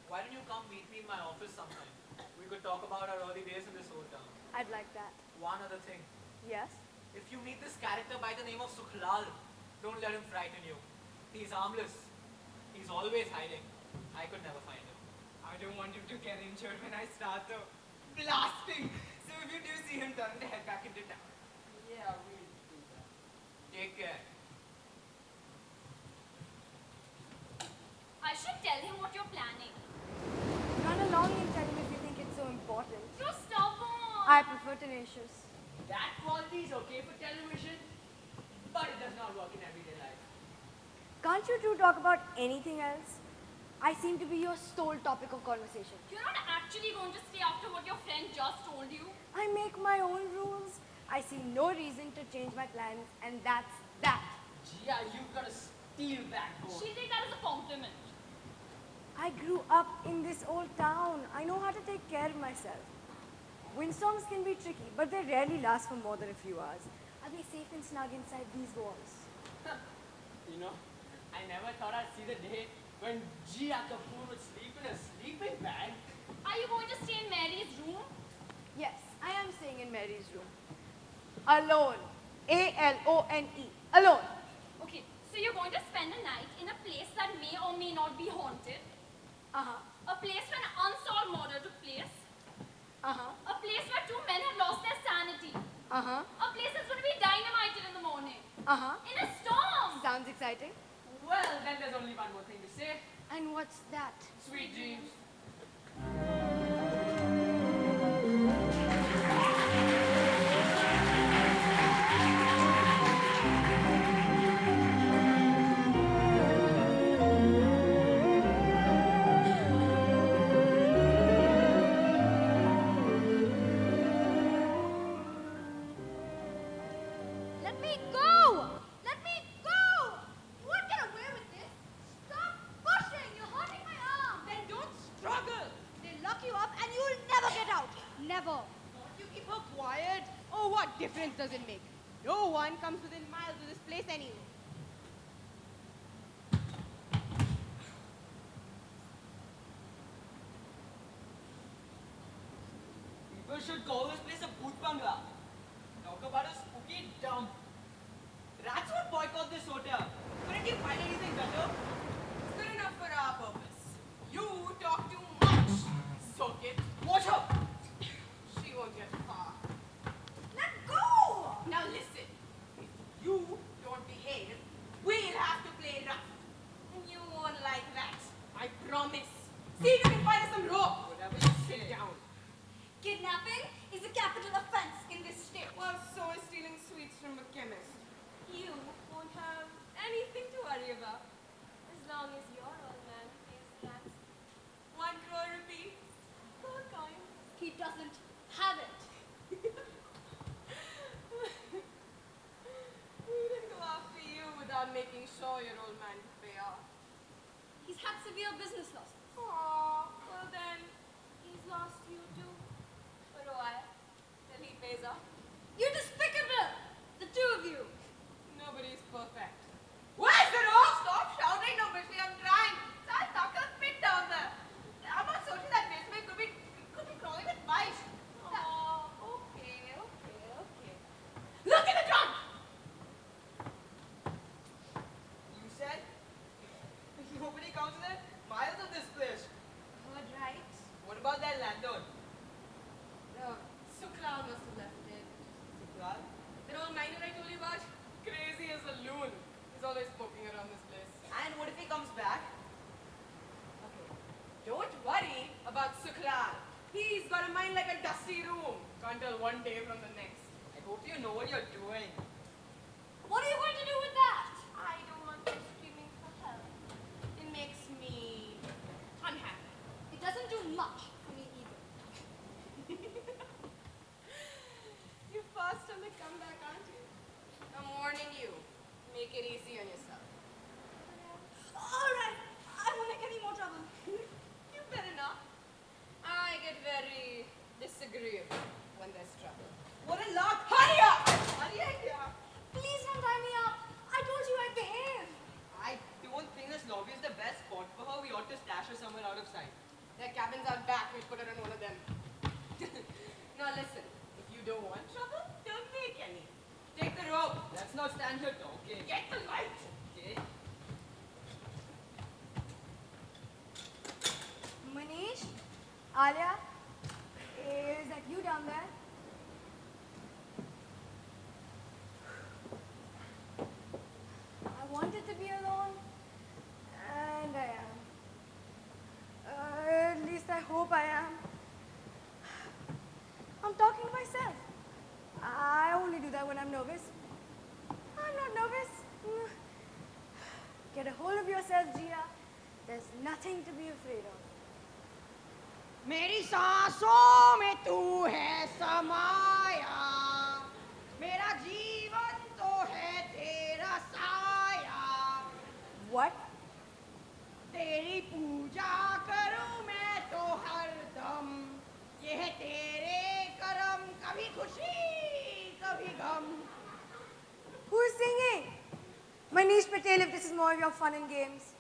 why don't you come meet me in my office sometime? We could talk about our early days in this old town. I'd like that. One other thing. Yes? If you meet this character by the name of Sukhlal, don't let him frighten you. He's harmless. He's always hiding. I could never find him. I don't want him to get injured when I start the blasting. So if you do see him, tell him to head back into town. Yeah, we'll do that. Take care. I should tell him what you're planning. Run along and tell him if you think it's so important. You're stubborn. I prefer tenacious. That quality is okay for television, but it does not work in everyday life. Can't you two talk about anything else? I seem to be your sole topic of conversation. You're not actually going to stay after what your friend just told you. I make my own rules. I see no reason to change my plans, and that's that. Gia, you've got a steel backbone. She'll take that as a compliment. I grew up in this old town. I know how to take care of myself. Windstorms can be tricky, but they rarely last for more than a few hours. I'll be safe and snug inside these walls. You know, I never thought I'd see the day when Gia Kapoor would sleep in a sleeping bag. Are you going to stay in Mary's room? Yes, I am staying in Mary's room. Alone. A-L-O-N-E. Alone. Okay, so you're going to spend the night in a place that may or may not be haunted. Uh-huh. A place where an unsolved murder took place. Uh-huh. A place where two men have lost their sanity. Uh-huh. A place that's going to be dynamited in the morning. Uh-huh. In a storm. Sounds exciting. Well, then there's only one more thing to say. And what's that? Sweet dreams. Let me go! Let me go! You won't get away with this. Stop pushing! You're hurting my arm. Then don't struggle. They'll lock you up and you'll never get out. Never. You keep her quiet. Oh, what difference does it make? No one comes within miles of this place anyway. People should call this place a booth bangla. Talk about a spooky dump. Rats would boycott this hotel. Couldn't you find anything better? It's good enough for our purpose. You talk too much. Soak it. Watch her! She won't get far. Let go! Now listen. If you don't behave, we'll have to play rough. And you won't like that. I promise. See if you can find us some rope. Whatever you Sit say. down. Kidnapping is a capital offense in this state. Well, so is stealing sweets from a chemist. You won't have anything to worry about. As long as your old man pays that 1 crore rupees gold coin. He doesn't have it. We didn't go after you without making sure your old man could pay off. He's had severe business losses. Aww, well then, he's lost you too. For a while, till he pays off. You're despicable! The two of you! Nobody's perfect. Where's the rope? Stop shouting, nobody. I'm trying. That knuckle spit down there. I'm not certain that basement could be crawling with mice. Oh, okay. Look in the trunk! You said? Nobody comes within miles of this place. Heard right. What about that lantern? Sukral must have left it. Sukral? That old miner I told you about? Crazy as a loon. He's always poking around this place. And what if he comes back? Okay. Don't worry about Sukral. He's got a mind like a dusty room. Can't tell one day from the next. I hope you know what you're doing. What are you going to do with that? I don't want him screaming for help. It makes me unhappy. It doesn't do much for me either. You're fast on the comeback, aren't you? I'm warning you. Make it easy on yourself. All right, I won't make any more trouble. You better not. I get very disagreeable when there's trouble. What a luck! Hurry up! Hurry up! Please don't tie me up. I told you I'd behave. I don't think lobby is the best spot for her. We ought to stash her somewhere out of sight. Their cabins are back. We'll put her in one of them. Now listen, if you don't want trouble, don't make any. Take the rope. Let's not stand here talking. Get the light. Okay? Manish? Alia? Is that you down there? I wanted to be alone, and I am. At least I hope I am. I'm talking to myself. I only do that when I'm nervous. I'm not nervous. Get a hold of yourself, Gia. There's nothing to be afraid of. मेरी सांसों में तू है समाया, मेरा जीवन तो है तेरा साया. What? तेरी पूजा करूं मैं तो हरदम, ये है तेरे करम, कभी खुशी कभी गम. Who's singing? Manish Patel, if this is more of your fun and games.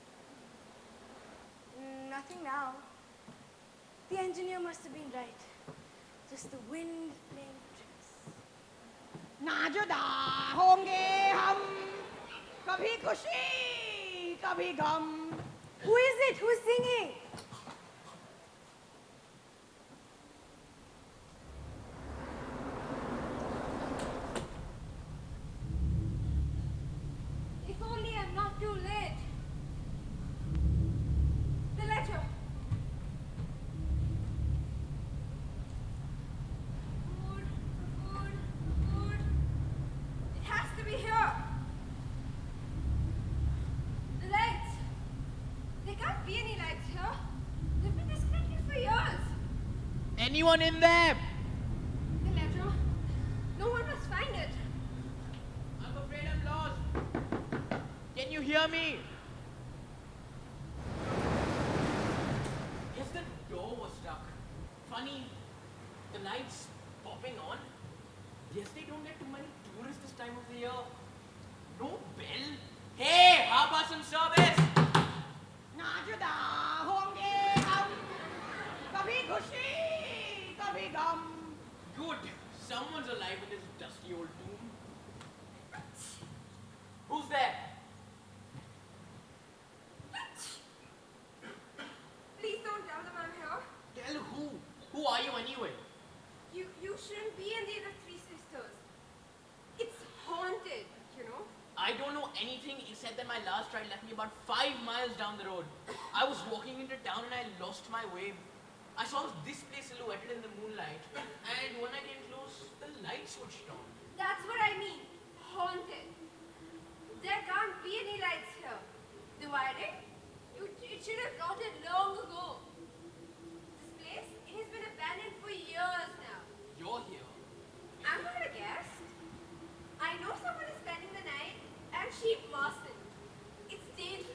Nothing now. The engineer must have been right. Just the wind playing tricks. ना जुदा होंगे हम, कभी खुशी कभी गम. Who is it? Who's singing? If only I'm not too late. The letter. Food. It has to be here. The lights. There can't be any lights here. They've been disconnected for years. Anyone in there? The letter. No one must find it. I'm afraid I'm lost. Can you hear me? Yes, the door was stuck. Funny, the lights popping on. Yes, they don't get too many tourists this time of the year. No bell. Hey, how about some service? ना जुदा होंगे हम, कभी खुशी कभी गम. Good. Someone's alive in this dusty old tomb. Who's there? Please don't tell them I'm here. Tell who? Who are you anyway? You shouldn't be in the other three sisters. It's haunted, you know. I don't know anything except that my last ride left me about 5 miles down the road. I was walking into town and I lost my way. I saw this place silhouetted in the moonlight, and when I came close, the light switched on. That's what I mean. Haunted. There can't be any lights here. The wiring? It should have rotted long ago. This place, it has been abandoned for years now. You're here. I'm not a guest. I know someone is spending the night, and she mustn't. It's dangerous.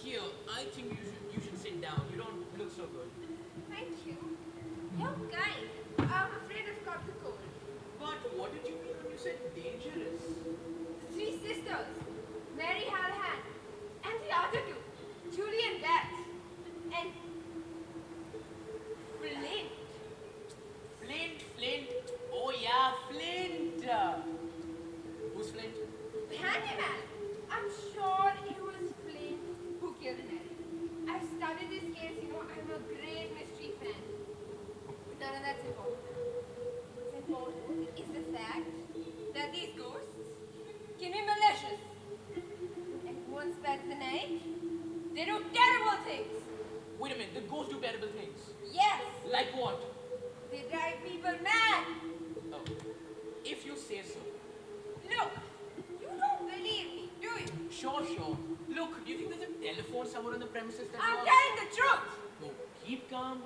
Here, I think you should sit down. You don't look so good. Thank you. You're kind. I'm afraid I've got the cold. But what did you mean when you said dangerous? The three sisters, Mary Hallahan, and the other two, Julie and Beth, and Flint. Flint. Oh yeah, Flint. Who's Flint? The handyman. I'm sure it was Flint who killed Mary. I've studied this case, you know, I'm a great mystery fan. But none of that's important. What's important is the fact that these ghosts can be malicious. And once spends the night, they do terrible things. Wait a minute, the ghosts do terrible things. Yes, Like what? they drive people mad. Oh, if you say so. Look, you don't believe me, do you? Sure. Look, do you think there's a telephone somewhere on the premises that I'm works? telling the truth. No, keep calm.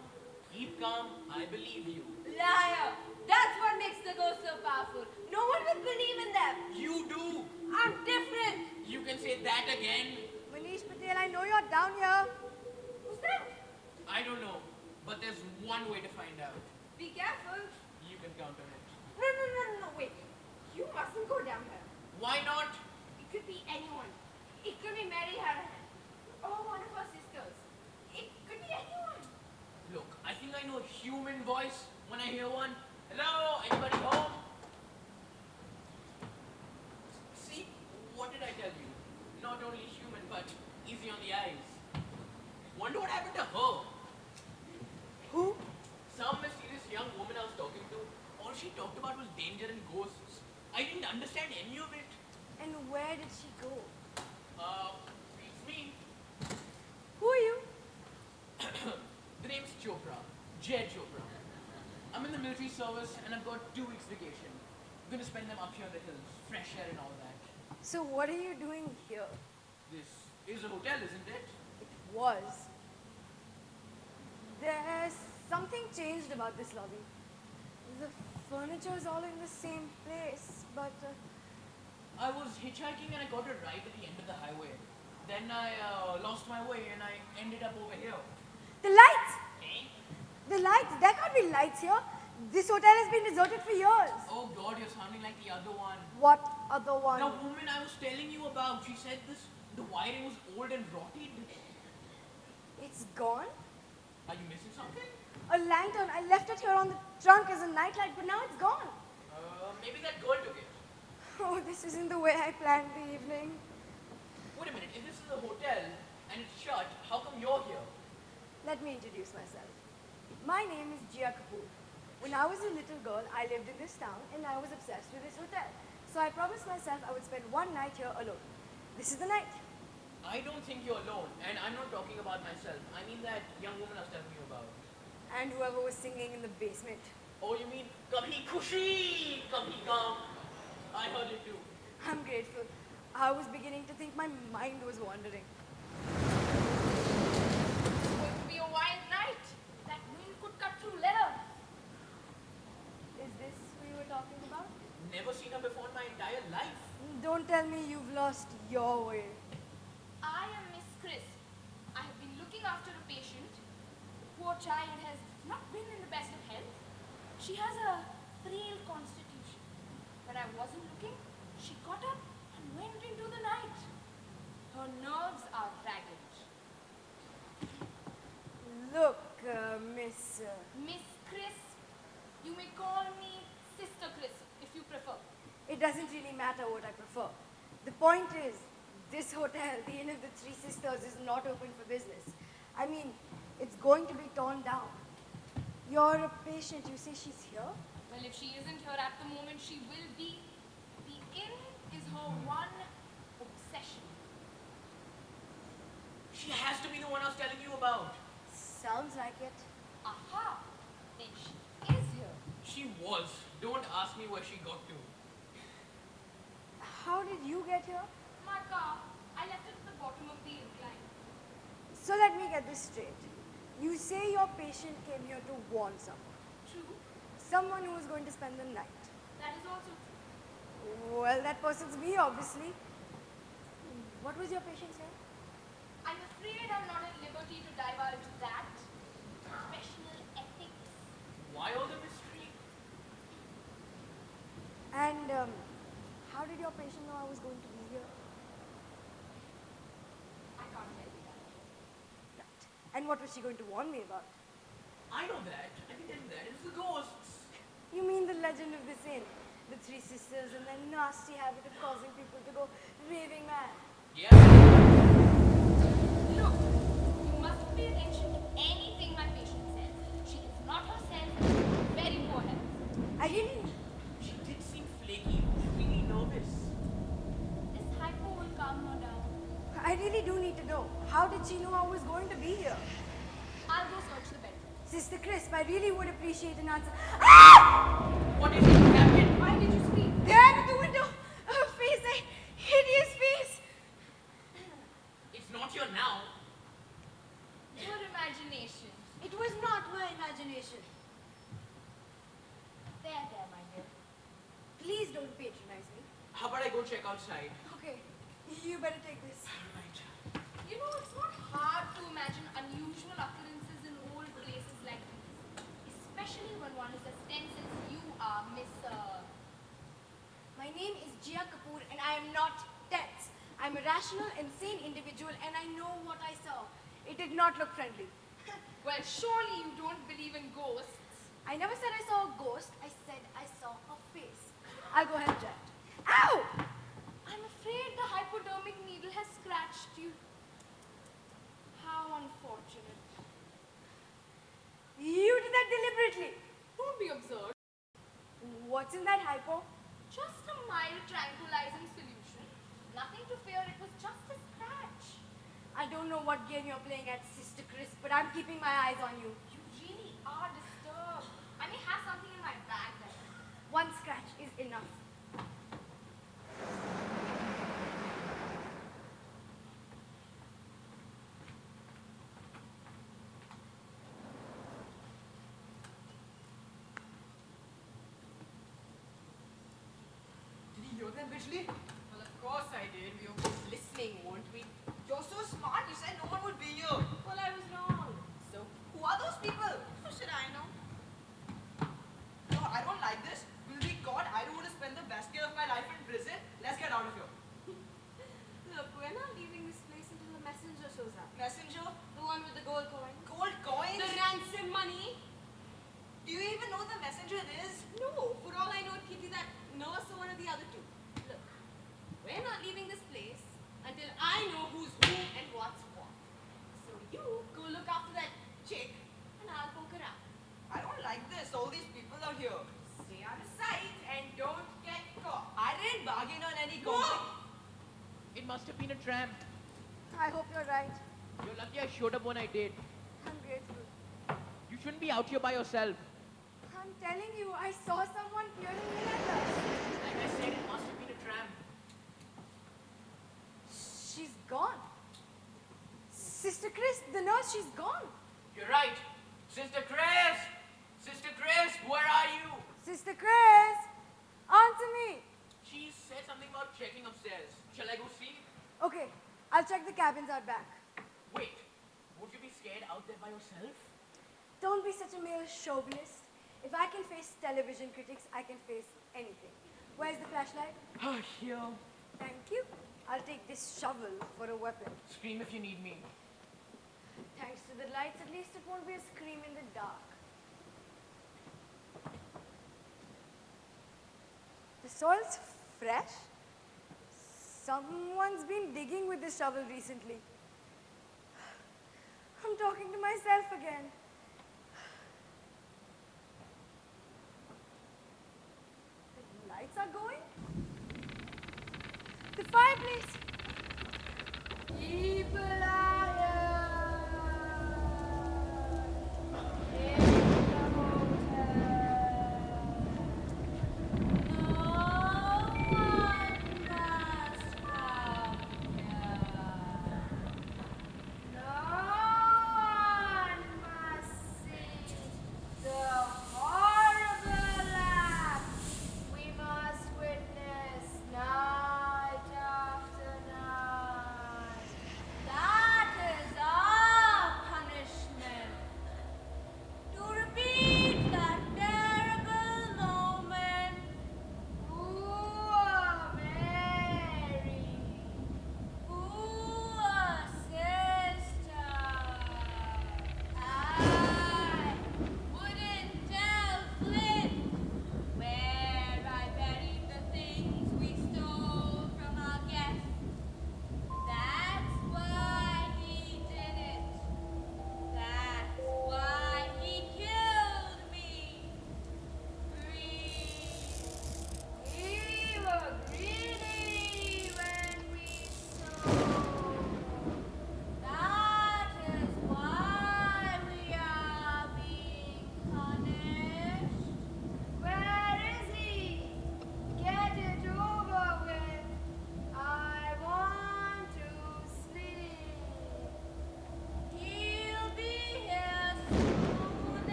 I believe you. Liar. That's what makes the ghosts so powerful. No one will believe in them. You do. I'm different. You can say that again. Manish Patel, I know you're down here. Who's that? I don't know, but there's one way to find out. Be careful. You can count on it. No, wait. You mustn't go down there. Why not? human voice when I hear one. Hello, anybody home? See, what did I tell you? Not only human, but easy on the eyes. Wonder what happened to her? Who? Some mysterious young woman I was talking to. All she talked about was danger and ghosts. I didn't understand any of it. And where did she go? It's me. Who are you? The name's Chopra. Jay Chopra. I'm in the military service and I've got 2 weeks vacation. I'm gonna spend them up here in the hills, fresh air and all that. So what are you doing here? This is a hotel, isn't it? It was. There's something changed about this lobby. The furniture is all in the same place, but I was hitchhiking and I got a ride at the end of the highway. Then I lost my way and I ended up over here. the lights! Eh? The lights! There can't be lights here. This hotel has been deserted for years. Oh God, you're sounding like the other one. What other one? The woman I was telling you about, she said the wiring was old and rotted. It's gone? Are you missing something? A lantern. I left it here on the trunk as a nightlight, but now it's gone. Maybe that girl took it. Oh, this isn't the way I planned the evening. Wait a minute, if this is a hotel and it's shut, how come you're here? Let me introduce myself. My name is Jia Kapoor. When I was a little girl, I lived in this town and I was obsessed with this hotel. So I promised myself I would spend one night here alone. This is the night. I don't think you're alone, and I'm not talking about myself. I mean that young woman I was telling you about. And whoever was singing in the basement. Oh, you mean Kabhi Khushi, Kabhi Gum? I heard it too. I'm grateful. I was beginning to think my mind was wandering. It's going to be a wild night. That wind could cut through leather. Is this who you were talking about? Never seen her before in my entire life. Don't tell me you've lost your way. I am Miss Chris. I have been looking after a patient. Poor child has not been in the best of health. She has a frail constitution. When I wasn't looking, she got up and went into the night. Her nerves are ragged. Look, Miss... Miss Chris, you may call me Sister Chris if you prefer. It doesn't really matter what I prefer. The point is, this hotel, the Inn of the Three Sisters, is not open for business. I mean, it's going to be torn down. You're a patient, you say she's here? Well, if she isn't here at the moment, she will be. The inn is her one obsession. She has to be the one I was telling you about. Sounds like it. Aha! Then she is here. She was. Don't ask me where she got to. How did you get here? My car, I left it at the bottom of the incline. So let me get this straight. You say your patient came here to warn someone. True, Someone who was going to spend the night. that is also true. Well, that person's me, obviously. What was your patient saying? I'm afraid I'm not at liberty to divulge that. Professional ethics. Why all the mystery? And how did your patient know I was going to be here? I can't tell you that. Right. And what was she going to warn me about? I know that. I can tell you that. It's the ghosts. You mean the legend of this inn? The Three Sisters and their nasty habit of causing people to go raving mad. Yeah. Look, you mustn't pay attention to anything my patient says. She is not herself and is in very poor health. I really... She did seem flaky, really nervous. This hypo will calm her down. I really do need to know. How did she know I was going to be here? I'll go search the bedroom. Sister Crisp, I really would appreciate an answer. What is it, Captain? Why did you scream? There at the window! Her face, a hideous face! It's not here now. Your imagination. It was not my imagination. There, my dear. Please don't patronize me. How about I go check outside? Okay, you better take this. Right. You know, it's not hard to imagine unusual occurrences in old places like these. Especially when one is as tense as you are, Miss, My name is Jia Kapoor and I am not tense. I'm a rational, insane individual and I know what I saw. It did not look friendly. Well, surely you don't believe in ghosts. I never said I saw a ghost. I said I saw a face. I'll go help Jet. Ow! I'm afraid the hypodermic needle has scratched you. How unfortunate. You did that deliberately. Don't be absurd. What's in that hypo? Just a mild tranquilizing solution. Nothing to fear, it was just a scratch. I don't know what game you're playing at, Sister Chris, but I'm keeping my eyes on you. You really are disturbed. I may have something in my bag then. One scratch is enough. Did you hear them, Bijli? Well, of course I did. We were just listening, weren't we? You're so smart. You said no one would be here. Well, I was wrong. So, who are those people? How should I know? No, I don't like this. We'll be caught. I don't want to spend the best day of my life in prison. Let's get out of here. Look, we're not leaving this place until the messenger shows up. Messenger? The one with the gold coin. Gold coins? The ransom money. Do you even know the messenger is? No, for all I know, it could be that nurse or one of the other two. Look, we're not leaving this place until I know who's who and what's what. So you go look after that chick, and I'll poke around. I don't like this. All these people are here. Stay out of sight and don't get caught. I didn't bargain on any Go! contract. It must have been a tramp. I hope you're right. You're lucky I showed up when I did. I'm grateful. You shouldn't be out here by yourself. I'm telling you, I saw someone peering in at us. Like I said, it must have been a tramp. She's gone. Sister Chris, the nurse, she's gone. You're right. Sister Chris! Sister Chris, where are you? Sister Chris, answer me. She said something about checking upstairs. Shall I go see? Okay, I'll check the cabins out back. Wait, would you be scared out there by yourself? Don't be such a male chauvinist. If I can face television critics, I can face anything. Where's the flashlight? Oh, here. Thank you. I'll take this shovel for a weapon. Scream if you need me. Thanks to the lights, at least it won't be a scream in the dark. The soil's fresh. Someone's been digging with this shovel recently. I'm talking to myself again. The lights are going. The fireplace. People are here. In the hotel. No one must come here. No one must see the horrible act we must witness night after night.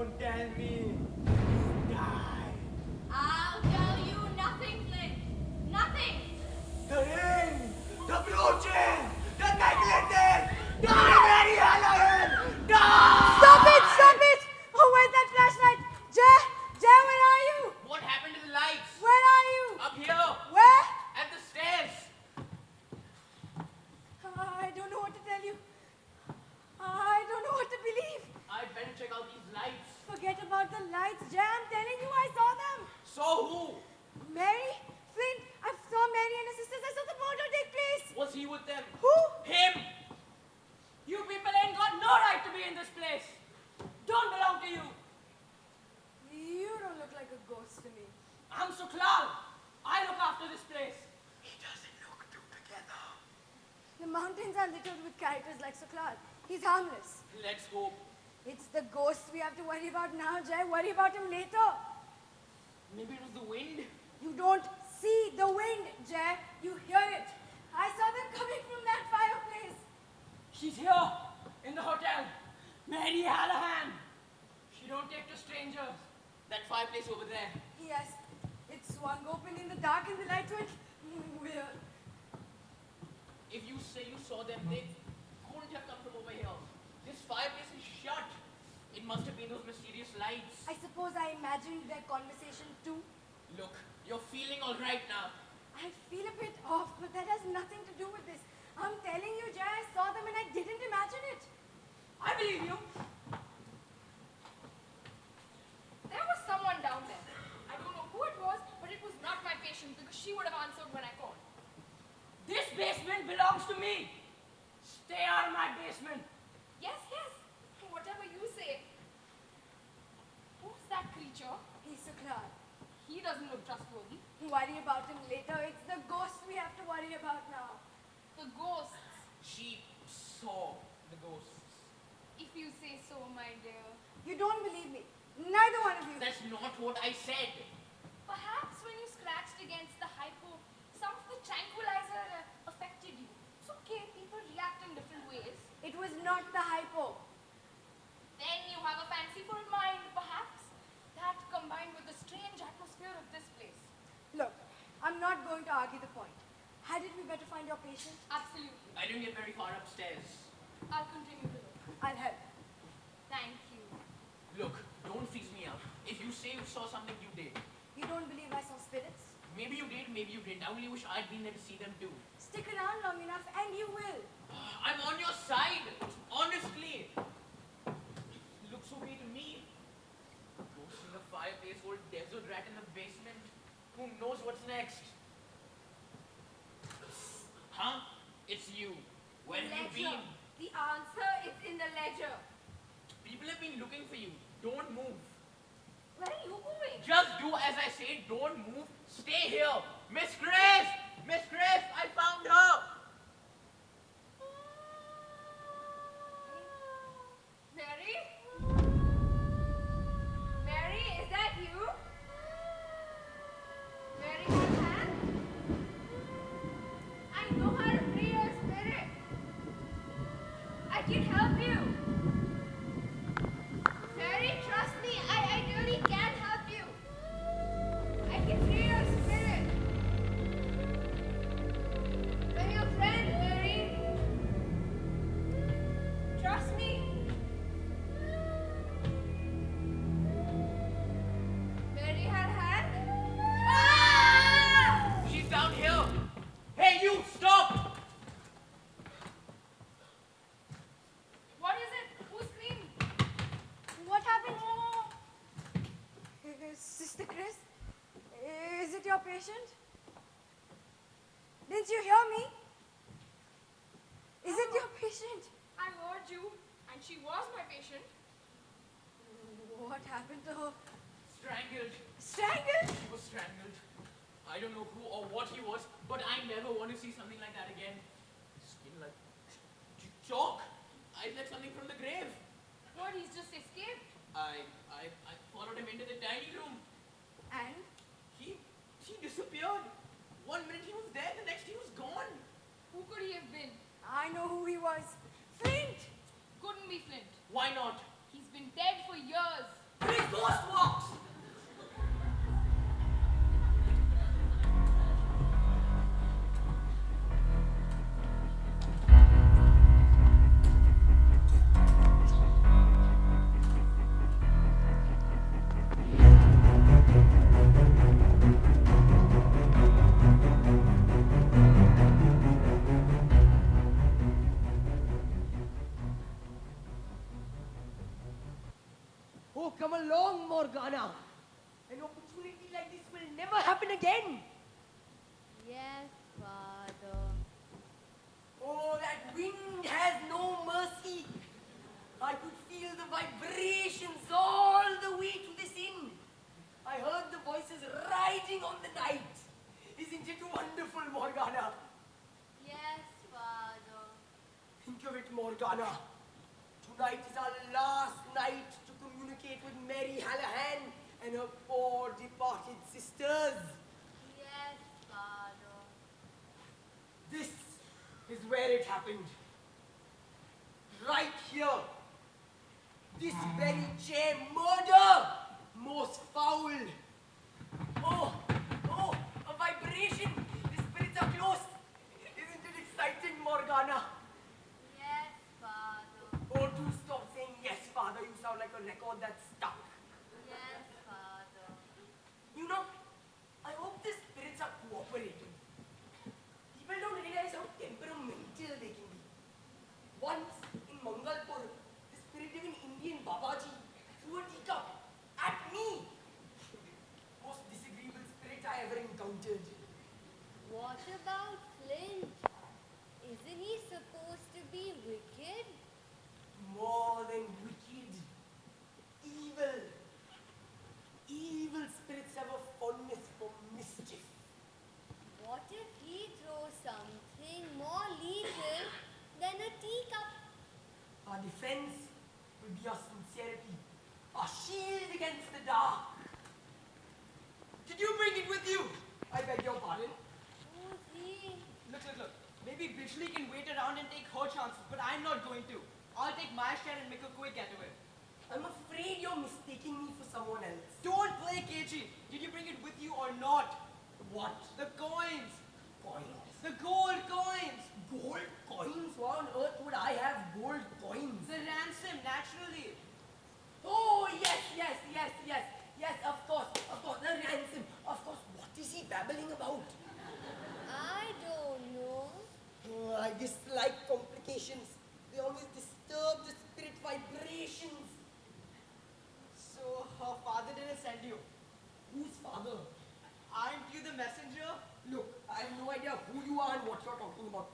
Don't tell me. Die. I'll tell you nothing, Flint. Nothing. The ring! The blue chain! The necklaces! Die, Mary Helen! Die! Stop it! Stop it! Oh, where's that flashlight? Jay! Jay, where are you? What happened to the lights? Where are you? Up here, Where? at the stairs. I don't know what to tell you. I don't know what to believe. I better check out these lights. Forget about the lights, Jay. I'm telling you, I saw them. So who? Mary? Flint? I saw Mary and her sisters. I saw the murder take place. Was he with them? Who? Him! You people ain't got no right to be in this place. Don't belong to you. You don't look like a ghost to me. I'm Suklal. I look after this place. He doesn't look too together. The mountains are littered with characters like Suklal. He's harmless. Let's hope. It's the ghosts we have to worry about now, Jay. Worry about him later. Maybe it was the wind? You don't see the wind, Jay. You hear it. I saw them coming from that fireplace. She's here, in the hotel. Mary Hallahan. She don't take to strangers. That fireplace over there. Yes, it swung open in the dark and the light went weird. If you say you saw them, they couldn't have come from over here. This fireplace is shut. It must have been those mysterious lights. I suppose I imagined their conversation too. Look, you're feeling all right now. I feel a bit off, but that has nothing to do with this. I'm telling you, Jay, I saw them and I didn't imagine it. I believe you. There was someone down there. I don't know who it was, but it was not my patient because she would have answered when I called. This basement belongs to me. Stay out of my basement. Yes, yes. Whatever you say. Who's that creature? He's Suklal. He doesn't look trustworthy. Worry about him later. It's the ghosts we have to worry about now. The ghosts, She saw the ghosts. if you say so, my dear. You don't believe me. Neither one of you. That's not what I said. Perhaps when you scratched against the hypo, some of the tranquilizer affected you. It's okay, people react in different ways. It was not the hypo. Then you have a fanciful mind, perhaps. That combined with the strange atmosphere of this place. Look, I'm not going to argue the point. Hadn't we better find your patient? Absolutely. I didn't get very far upstairs. I'll continue to look. I'll help. Thank you. Look, don't freeze me out. If you say you saw something, you did. You don't believe I saw spirits? Maybe you did, maybe you didn't. I only wish I'd been there to see them too. Stick around long enough and you will. I'm on your side, honestly. Looks okay to me. Ghost in the fireplace, old desert rat in the basement. Who knows what's next? Huh? It's you. Where have you been? The answer is in the ledger. People have been looking for you. Don't move. Where are you going? Just do as I say. Don't move. Stay here. Miss Chris! Miss Chris, I found her! Mary? Mary, is that you? Mary Hallahan? I know how to free your spirit. I can help you. Mary, trust me, I really can help you. I can free your spirit. I'm your friend, Mary. Trust me. Mary Hallahan? Ah! She's down here. Hey, you, stop! What is it? Who screamed? What happened? Sister Chris? Is it your patient? Didn't you hear me? Is it your patient? I heard you, and she was my patient. What happened to her? Strangled. Strangled? He was strangled. I don't know who or what he was, but I never want to see something like that again. Skin like chalk. I let something from the grave. What, he's just escaped? I followed him into the dining room. And? He disappeared. 1 minute he was there, the next he was gone. Who could he have been? I know who he was. Flint! Couldn't be Flint. Why not? He's been dead for years. ghost walks. Oh, come along, Morgana. An opportunity like this will never happen again. Yes, Father. Oh, that wind has no mercy. I could feel the vibrations all the way to this inn. I heard the voices riding on the night. Isn't it wonderful, Morgana? Yes, Father. Think of it, Morgana. Tonight is our last night to communicate with Mary Hallahan and her poor departed sisters. Yes, Father. This is where it happened. Right here. This very chair, murder! Most foul. Oh, oh, a vibration. The spirits are close. Isn't it exciting, Morgana? Yes, Father. Oh, do stop saying yes, Father. You sound like a record that's stuck. Yes, Father. You know, I hope the spirits are cooperative. People don't realize how temperamental they can be. Once in Mangalpur, the spirit of an Indian Babaji threw a teacup at me. Most disagreeable spirit I ever encountered. What about Flint? Isn't he supposed to be wicked? More than wicked. Evil. Evil spirits have a fondness for mischief. What if he throws something more lethal than a teacup? Our defense will be our sincerity, our shield against the dark. Did you bring it with you? I beg your pardon. Who's he? Look. Maybe Bijli can wait around and take her chances, but I'm not going to. I'll take my share and make a quick getaway. I'm afraid you're mistaking me for someone else. Don't play KG. Did you bring it with you or not? What? The coins. Coins? The gold coins. Gold coins? Why on earth would I have gold coins? The ransom, naturally. Oh, yes, of course, the ransom. Of course, what is he babbling about? I don't know. Oh, I dislike complications. They always disturb the spirit vibrations. So, her father didn't send you? Whose father? Aren't you the messenger? Look, I have no idea who you are and what you're talking about.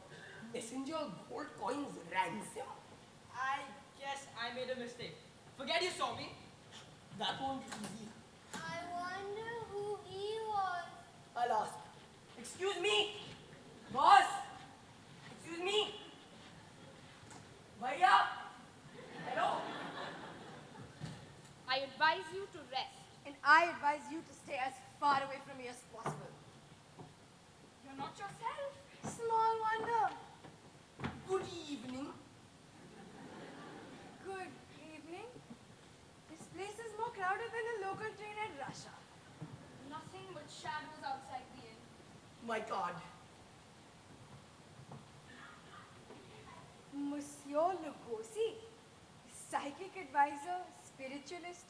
Messenger, gold coins, ransom? I guess I made a mistake. Forget you saw me. That won't be easy. I wonder who he was. I'll ask. Excuse me? Boss? Excuse me? Bhaiya? Hello? I advise you to rest. And I advise you to stay as far away from me as possible. You're not yourself. Small wonder. Good evening. Good evening. This place is more crowded than a local train at Russia. Nothing but shadows outside the inn. My God. Monsieur Lugosi, psychic advisor, spiritualist,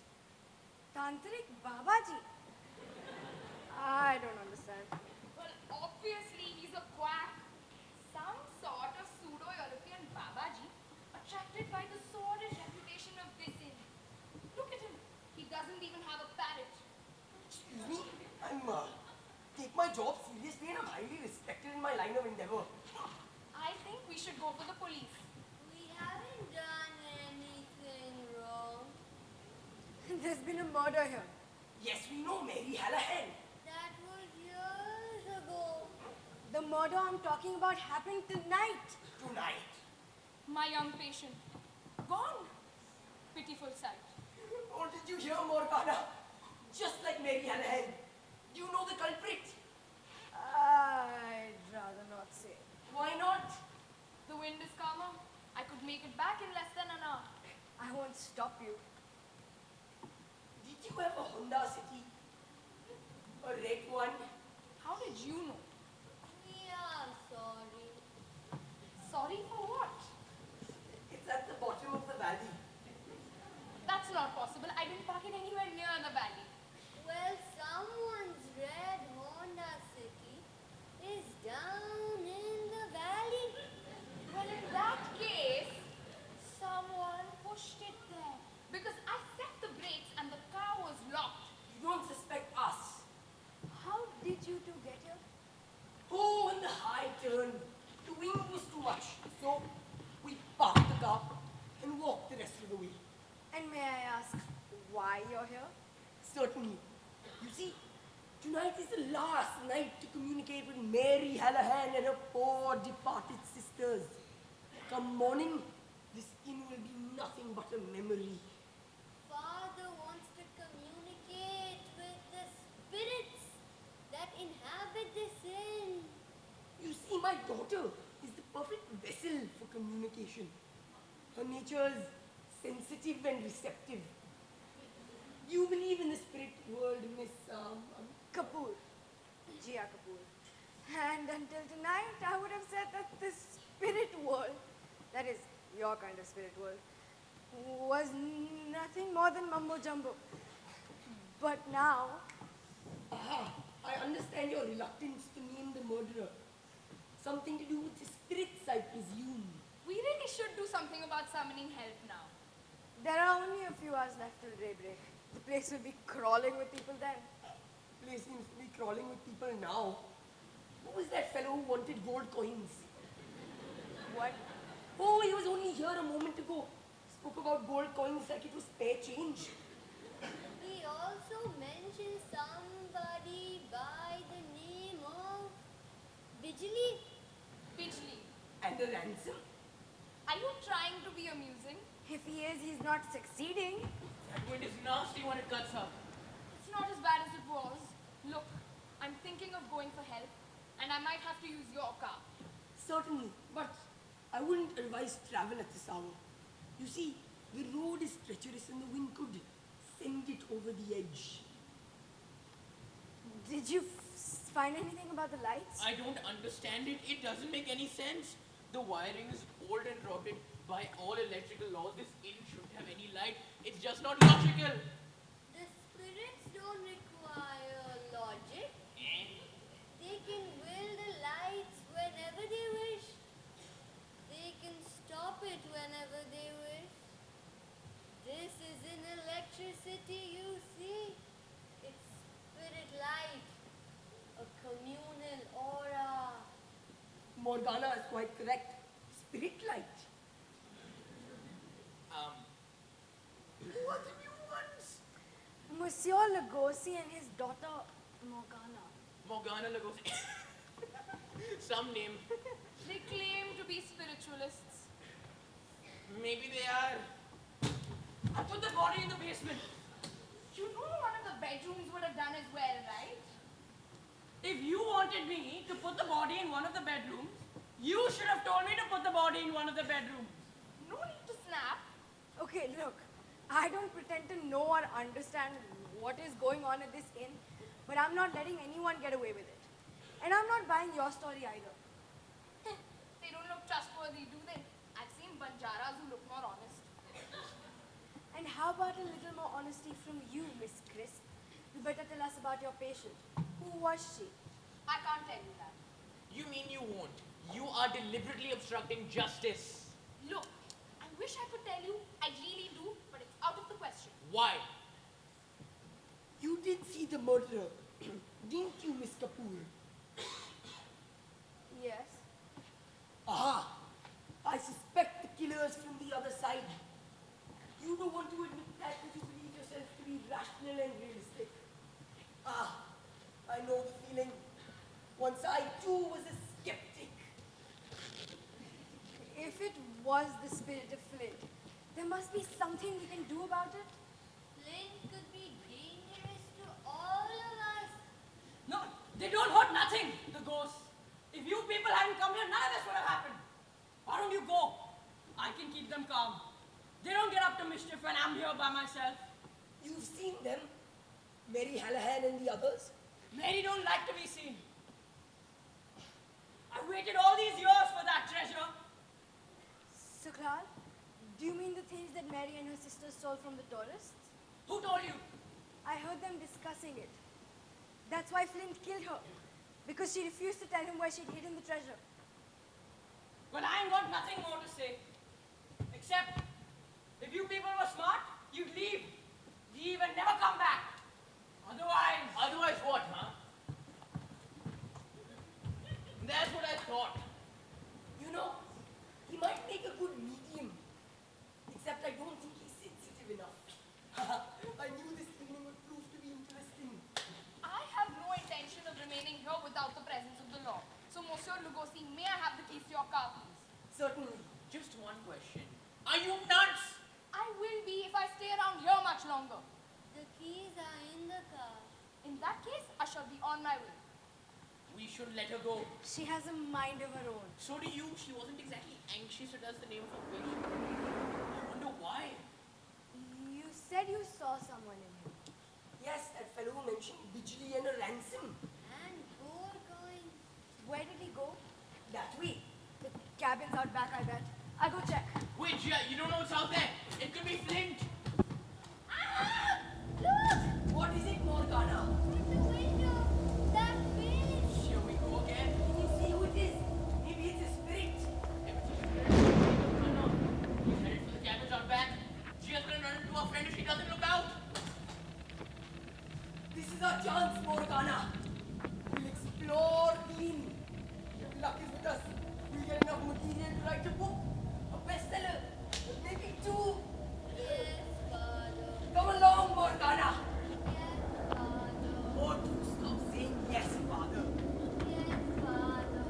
tantric Babaji. I don't understand. Well, obviously he's a quack. Some sort of pseudo-European Babaji attracted by the sordid reputation of this inn. Look at him. He doesn't even have a parrot. Excuse me? Take my job seriously and I'm highly respected in my line of endeavor. I think we should go for the police. We haven't done anything wrong. There's been a murder here. Yes, we know Mary Hallahan. That was years ago. The murder I'm talking about happened tonight. Tonight. My young patient. Gone. Pitiful sight. Oh, did you hear, Morgana? Just like Mary Hallahan. Do you know the culprit? I'd rather not say. Why not? The wind is calmer. I could make it back in less than an hour. I won't stop you. Did you have a Honda City? A red one? How did you know? Yeah, sorry. Sorry for what? It's at the bottom of the valley. That's not possible. I didn't park it anywhere near the valley. Well, someone's red Honda City is down in the valley. Well, in that case, someone pushed it there. Because I set the brakes and the car was locked. You don't suspect us. How did you two get here? Oh, in the high turn. The wind was too much. So we parked the car and walked the rest of the way. And may I ask why you're here? Certainly. You see, tonight is the last night to communicate with Mary Hallahan and her poor departed sisters. Come morning, this inn will be nothing but a memory. Father wants to communicate with the spirits that inhabit this inn. You see, my daughter is the perfect vessel for communication. Her nature is sensitive and receptive. You believe in the spirit world, Miss Kapoor. Jia Kapoor. And until tonight, I would have said that the spirit world, that is, your kind of spirit world, was nothing more than mumbo jumbo. But now, Aha, I understand your reluctance to name the murderer. Something to do with the spirits, I presume. We really should do something about summoning help now. there are only a few hours left till daybreak. The place will be crawling with people then. Place seems to be crawling with people now. Who was that fellow who wanted gold coins? What? Oh, he was only here a moment ago. Spoke about gold coins like it was spare change. He also mentioned somebody by the name of Bijli. Bijli, And the ransom? are you trying to be amusing? If he is, he's not succeeding. That wind is nasty when it cuts up. It's not as bad as it was. Look, I'm thinking of going for help, and I might have to use your car. Certainly, but I wouldn't advise travel at this hour. You see, the road is treacherous and the wind could send it over the edge. Did you find anything about the lights? I don't understand it. It doesn't make any sense. The wiring is old and rotted. By all electrical laws, this inn shouldn't have any light. It's just not logical. The spirits don't require logic. They can will the lights whenever they wish. They can stop it whenever they wish. This is in electricity, you see. It's spirit light, a communal aura. Morgana is quite correct. Spirit light. Who are the new ones? Monsieur Lugosi and his daughter Morgana. Morgana Lagos. Some name. They claim to be spiritualists. Maybe they are. I put the body in the basement. You know one of the bedrooms would have done as well, right? If you wanted me to put the body in one of the bedrooms, you should have told me to put the body in one of the bedrooms. No need to snap. Okay, look, I don't pretend to know or understand what is going on at this inn, but I'm not letting anyone get away with it. And I'm not buying your story either. They don't look trustworthy, do they? I've seen Banjaras who look more honest. And how about a little more honesty from you, Miss Chris? You better tell us about your patient. Who was she? I can't tell you that. You mean you won't? You are deliberately obstructing justice. Look, I wish I could tell you. I really do, but it's out of the question. Why? You did see the murderer, didn't you, Miss Kapoor? Yes. Aha! I suspect the killer's from the other side. You don't want to admit that because you believe yourself to be rational and realistic. Ah, I know the feeling. Once I too was a skeptic. If it was the spirit of Flint, there must be something we can do about it. Flint could be dangerous to all of us. No, they don't hurt nothing, the ghosts. If you people hadn't come here, none of this would have happened. Why don't you go? I can keep them calm. They don't get up to mischief when I'm here by myself. You've seen them. Mary Hallahan and the others? Mary don't like to be seen. I've waited all these years for that treasure. Suklal, do you mean the things that Mary and her sister stole from the tourists? Who told you? I heard them discussing it. That's why Flint killed her. Because she refused to tell him where she'd hidden the treasure. Well, I ain't got nothing more to say. Except, if you people were smart, you'd leave. Leave and never come back. Otherwise... Otherwise what, huh? That's what I thought. You know, he might make a good medium. Except I don't think he's sensitive enough. I knew this evening would prove to be interesting. I have no intention of remaining here without the presence of the law. So, Monsieur Lugosi, may I have the keys to your car, please? Certainly. Just one question. Are you nuts? I will be if I stay around here much longer. The keys are in the car. In that case, I shall be on my way. We should let her go. She has a mind of her own. So do you. She wasn't exactly anxious to tell us the name of her patient. I wonder why. You said you saw someone in him. Yes, that fellow who mentioned Bijli and a ransom. And gold coins. Where did he go? That way. The cabin's out back, I bet. I'll go check. Wait, Gia, you don't know what's out there. It could be Flint. Ah! Look! What is it, Morgana? In the window. That fish. Here we go again. Can you see who it is? Maybe it's a spirit. I know. He's headed for the cabins out back. Gia's gonna run into our friend if she doesn't look out. This is our chance, Morgana. We'll explore clean. If luck is with us, we'll get enough material to write a book, a bestseller, maybe two. Yes, Father. Come along, Morgana. Yes, Father. Oh, do stop saying yes, Father. Yes, Father.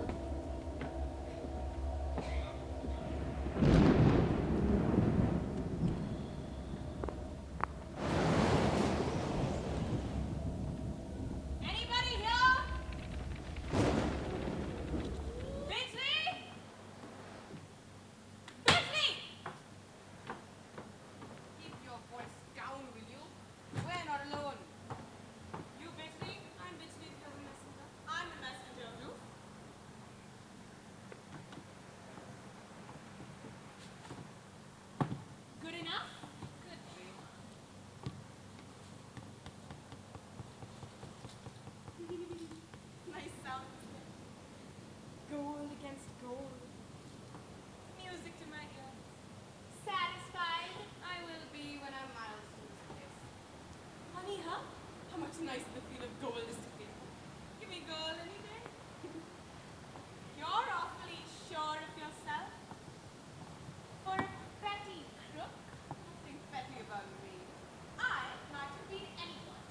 Anybody here? Bixley? Bixley! Keep your voice down, will you? We're not alone. You Bixley? I'm Bixley, you're the messenger. I'm the messenger. You? Good enough? Good be. Nice sound. Gold against gold. Music to my ears. Satisfied I will be when I'm miles from this place. Honey, huh? How much nicer the feel of gold is to feel. Give me gold any day. You're awfully sure of yourself. For a petty crook, Nothing petty about me. I might have been anyone.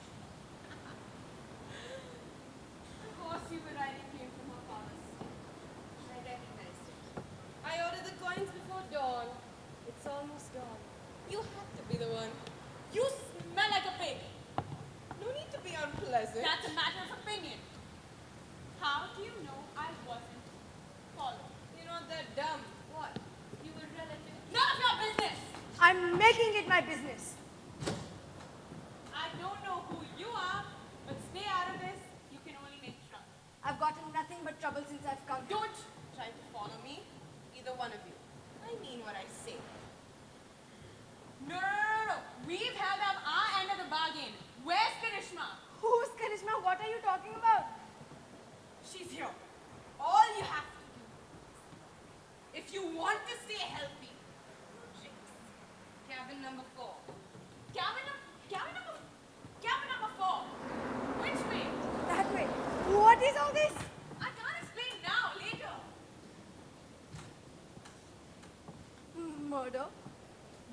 The horse you were riding came from her father's stable. I recognized it. I ordered the coins before dawn. It's almost dawn. You have to be the one. You smell like a pig. No need to be unpleasant. That's a matter of opinion. How do you know I wasn't followed? You're not that dumb. What? You were relative. None of your business! I'm making it my business. I don't know who you are, but stay out of this. You can only make trouble. I've gotten nothing but trouble since I've come here. Don't try to follow me, either one of you. I mean what I say. No. We've held up our end of the bargain. Where's Karishma? Who's Karishma? What are you talking about? She's here. All you have to do, if you want to stay healthy, drinks. Cabin number 4. Cabin number 4. Which way? That way. What is all this? I can't explain now. Later. Murder,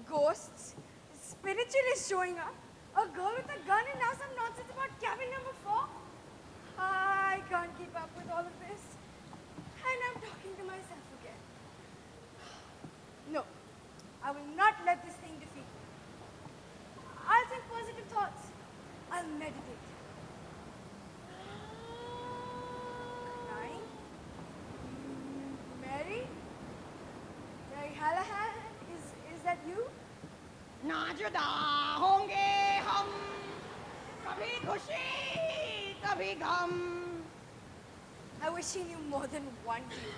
ghosts, spiritualists showing up, a girl with a gun, and now some nonsense about cabin number 4? I can't keep up with all of this. And I'm talking to myself again. No, I will not let this thing defeat me. I'll think positive thoughts. I'll meditate. Crying? Mary? Mary Hallahan? Is that you? ना जुदा होंगे हम कभी खुशी कभी गम I wish he knew more than one tune.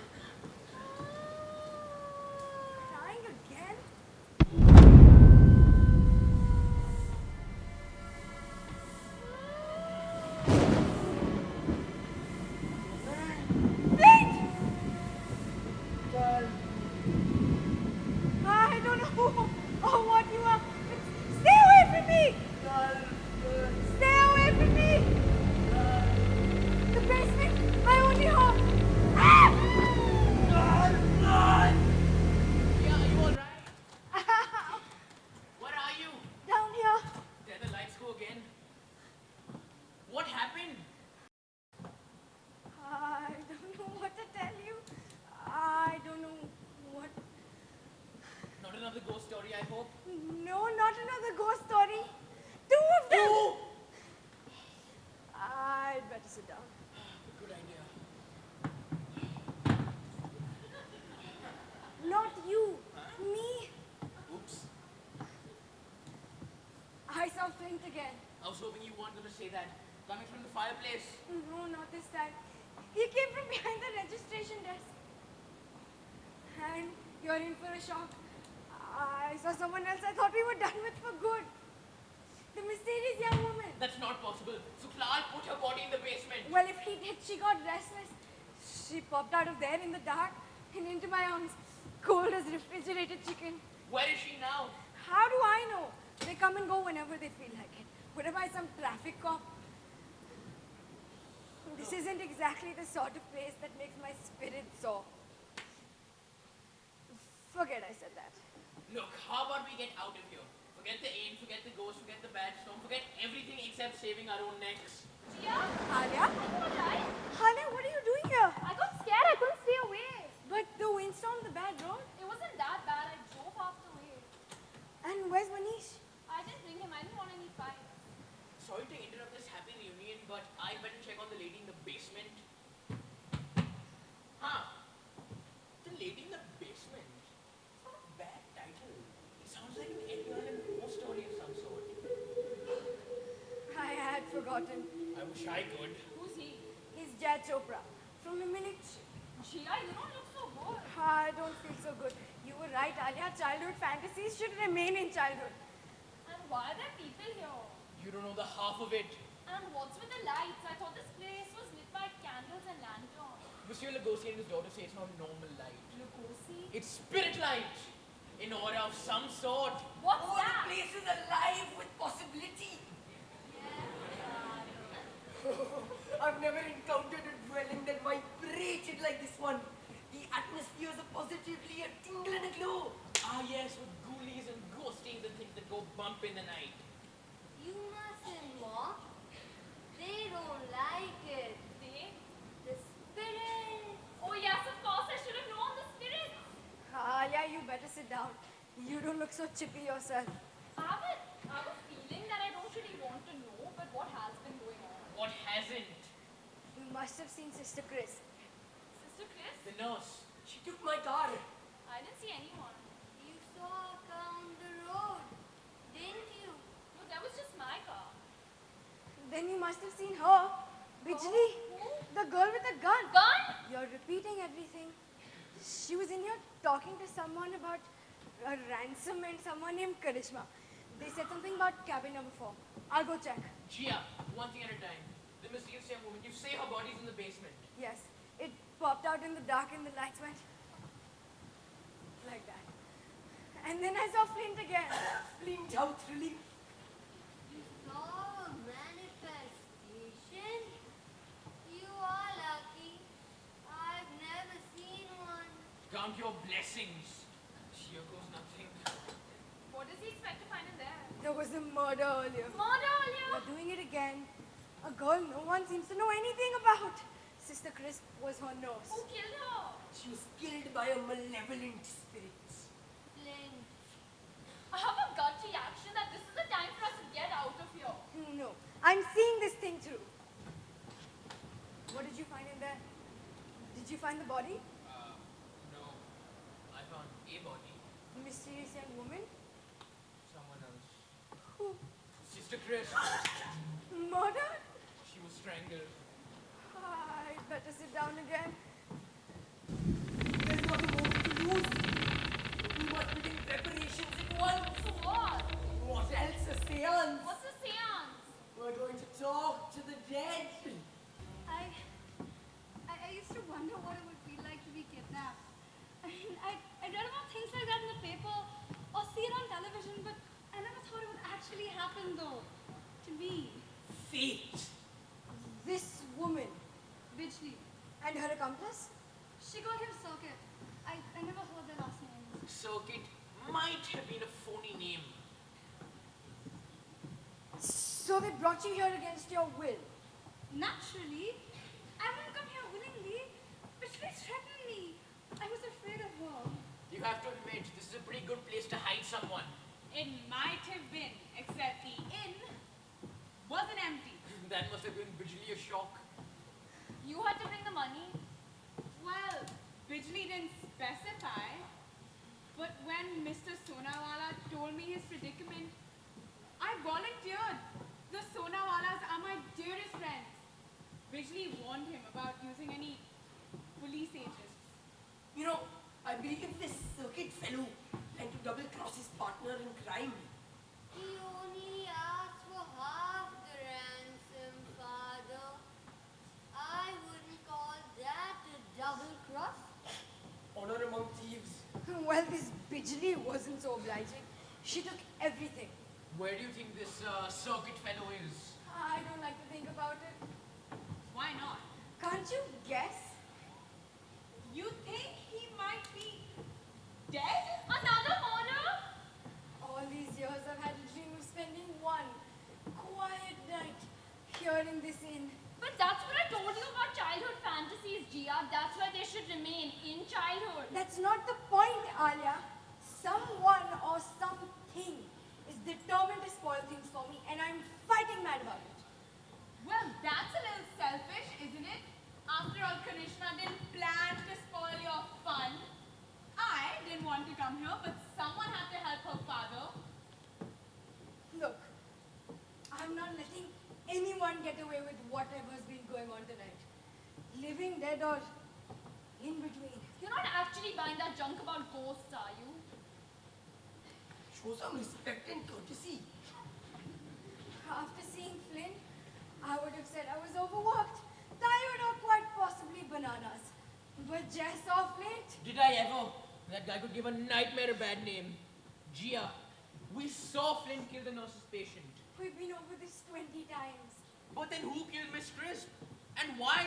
Crying again? Flint! I don't know who or what you are, but stay away from me! Stay away from me! The basement, my only home! Ah! Yeah, are you alright? Where are you? Down here. There the lights go again. What happened? I don't know what to tell you. I don't know what. Not another ghost story, I hope. No, not another ghost story. Two of them. I'd better sit down. Good idea. Not you. Me. Oops. I saw Flint again. I was hoping you weren't going to say that. Coming from the fireplace. No, not this time. He came from behind the registration desk. And you're in for a shock. I saw someone else I thought we were done with for good. The mysterious young woman. That's not possible. Suklal put her body in the basement. Well, if he did, she got restless. She popped out of there in the dark and into my arms, cold as refrigerated chicken. Where is she now? How do I know? They come and go whenever they feel like it. What am I, some traffic cop? This isn't exactly the sort of place that makes my spirit soar. Forget I said that. Look, how about we get out of here? Forget the aid, forget the ghost, forget the bad storm, forget everything except saving our own necks. Yeah, Alia? are you alright? Alia, what are you doing here? I got scared. I couldn't stay away. But the windstorm, the bad road. It wasn't that bad. I drove half the way. And where's Manish? I didn't bring him. I didn't want any fight. Sorry to interrupt this happy reunion, but I better check on the lady in the basement. Huh? The lady in the basement? It's not a bad title. It sounds like an Edgar Allan Poe story of some sort. I had forgotten. I wish I could. Who's he? He's Jai Chopra from a military. Gia, you don't look so good. I don't feel so good. You were right, Alia. Childhood fantasies should remain in childhood. And why are there people here? You don't know the half of it. And what's with the lights? I thought this place was lit by candles and lanterns. Monsieur Lugosi and his daughter say it's not normal light. Lugosi? It's spirit light. An aura of some sort. What's Oh, that? the place is alive with possibility. I've never encountered a dwelling that vibrated like this one. The atmosphere is positively a tingle and a glow. Ah yes, with ghoulies and ghosties and things that go bump in the night. You mustn't mock. They don't like it. They? The spirit. Oh yes, of course. I should have known the spirit. Alia, you better sit down. You don't look so chippy yourself. I have a feeling that I don't really want to know, but what has been going on? What hasn't? You must have seen Sister Chris. Sister Chris? The nurse. She took my car. I didn't see anyone. You saw her down the road, didn't you? No, that was just my car. Then you must have seen her. Bijli, Who? the girl with the gun. Gun? You're repeating everything. She was in here talking to someone about a ransom and someone named Karishma. They said something about cabin number 4. I'll go check. Gia, one thing at a time. The mysterious young woman, you say her body's in the basement. Yes, it popped out in the dark and the lights went like that. And then I saw Flint again. Flint, how thrilling. You saw a manifestation? You are lucky. I've never seen one. Count your blessings. Here goes nothing. What does he expect to find in there? There was a murder earlier. Murder earlier? They're doing it again. A girl no one seems to know anything about. Sister Chris was her nurse. Who killed her? She was killed by a malevolent spirit. Flint. I have a gut reaction that this is the time for us to get out of here. No, I'm seeing this thing through. What did you find in there? Did you find the body? No. I found a body. The mysterious young woman? Someone else. Who? Sister Chris. strangle. I'd better sit down again. There's not a moment to lose. We must begin preparations at once. For what? What else? A seance. What's a seance? We're going to talk to the dead. I used to wonder what it would feel like to be kidnapped. I mean, I read about things like that in the paper or see it on television, but I never thought it would actually happen though. To me. Fate. This woman Bijli. and her accomplice? She got him Circuit. I never heard their last names. Circuit might have been a phony name. So they brought you here against your will. Naturally. I wouldn't come here willingly, but she threatened me. I was afraid of her. You have to admit, this is a pretty good place to hide someone. It might have been, except the inn wasn't empty. That must have given Bijli a shock. You had to bring the money. Well, Bijli didn't specify, but when Mr. Sonawala told me his predicament, I volunteered. The Sonawalas are my dearest friends. Bijli warned him about using any police agents. You know, I believe this Circuit fellow planned to double-cross his partner in crime. He only asked for half the ransom, Father. I wouldn't call that a double cross. Honor among thieves. Well, this Bijli wasn't so obliging. She took everything. Where do you think this Circuit fellow is? I don't like to think about it. Why not? Can't you guess? You think he might be dead? Another murder? All these years I've had a dream of spending one quiet night here in this inn. But that's what I told you about childhood fantasies, Gia. That's why they should remain in childhood. That's not the point, Alia. Someone or something is determined to spoil things for me, and I'm fighting mad about it. Well, that's a little selfish, isn't it? After all, Krishna didn't plan to spoil your fun. I didn't want to come here, but someone had to help her father. Look, I'm not letting anyone get away with whatever's been going on tonight. Living dead or in between. You're not actually buying that junk about ghosts, are you? Show some respect and courtesy. After seeing Flynn, I would have said I was overworked, tired, or quite possibly bananas. But Jess saw Flint. Did I ever? That guy could give a nightmare a bad name. Gia, we saw Flint kill the nurse's patient. We've been over this 20 times. But then who killed Miss Crisp? And why?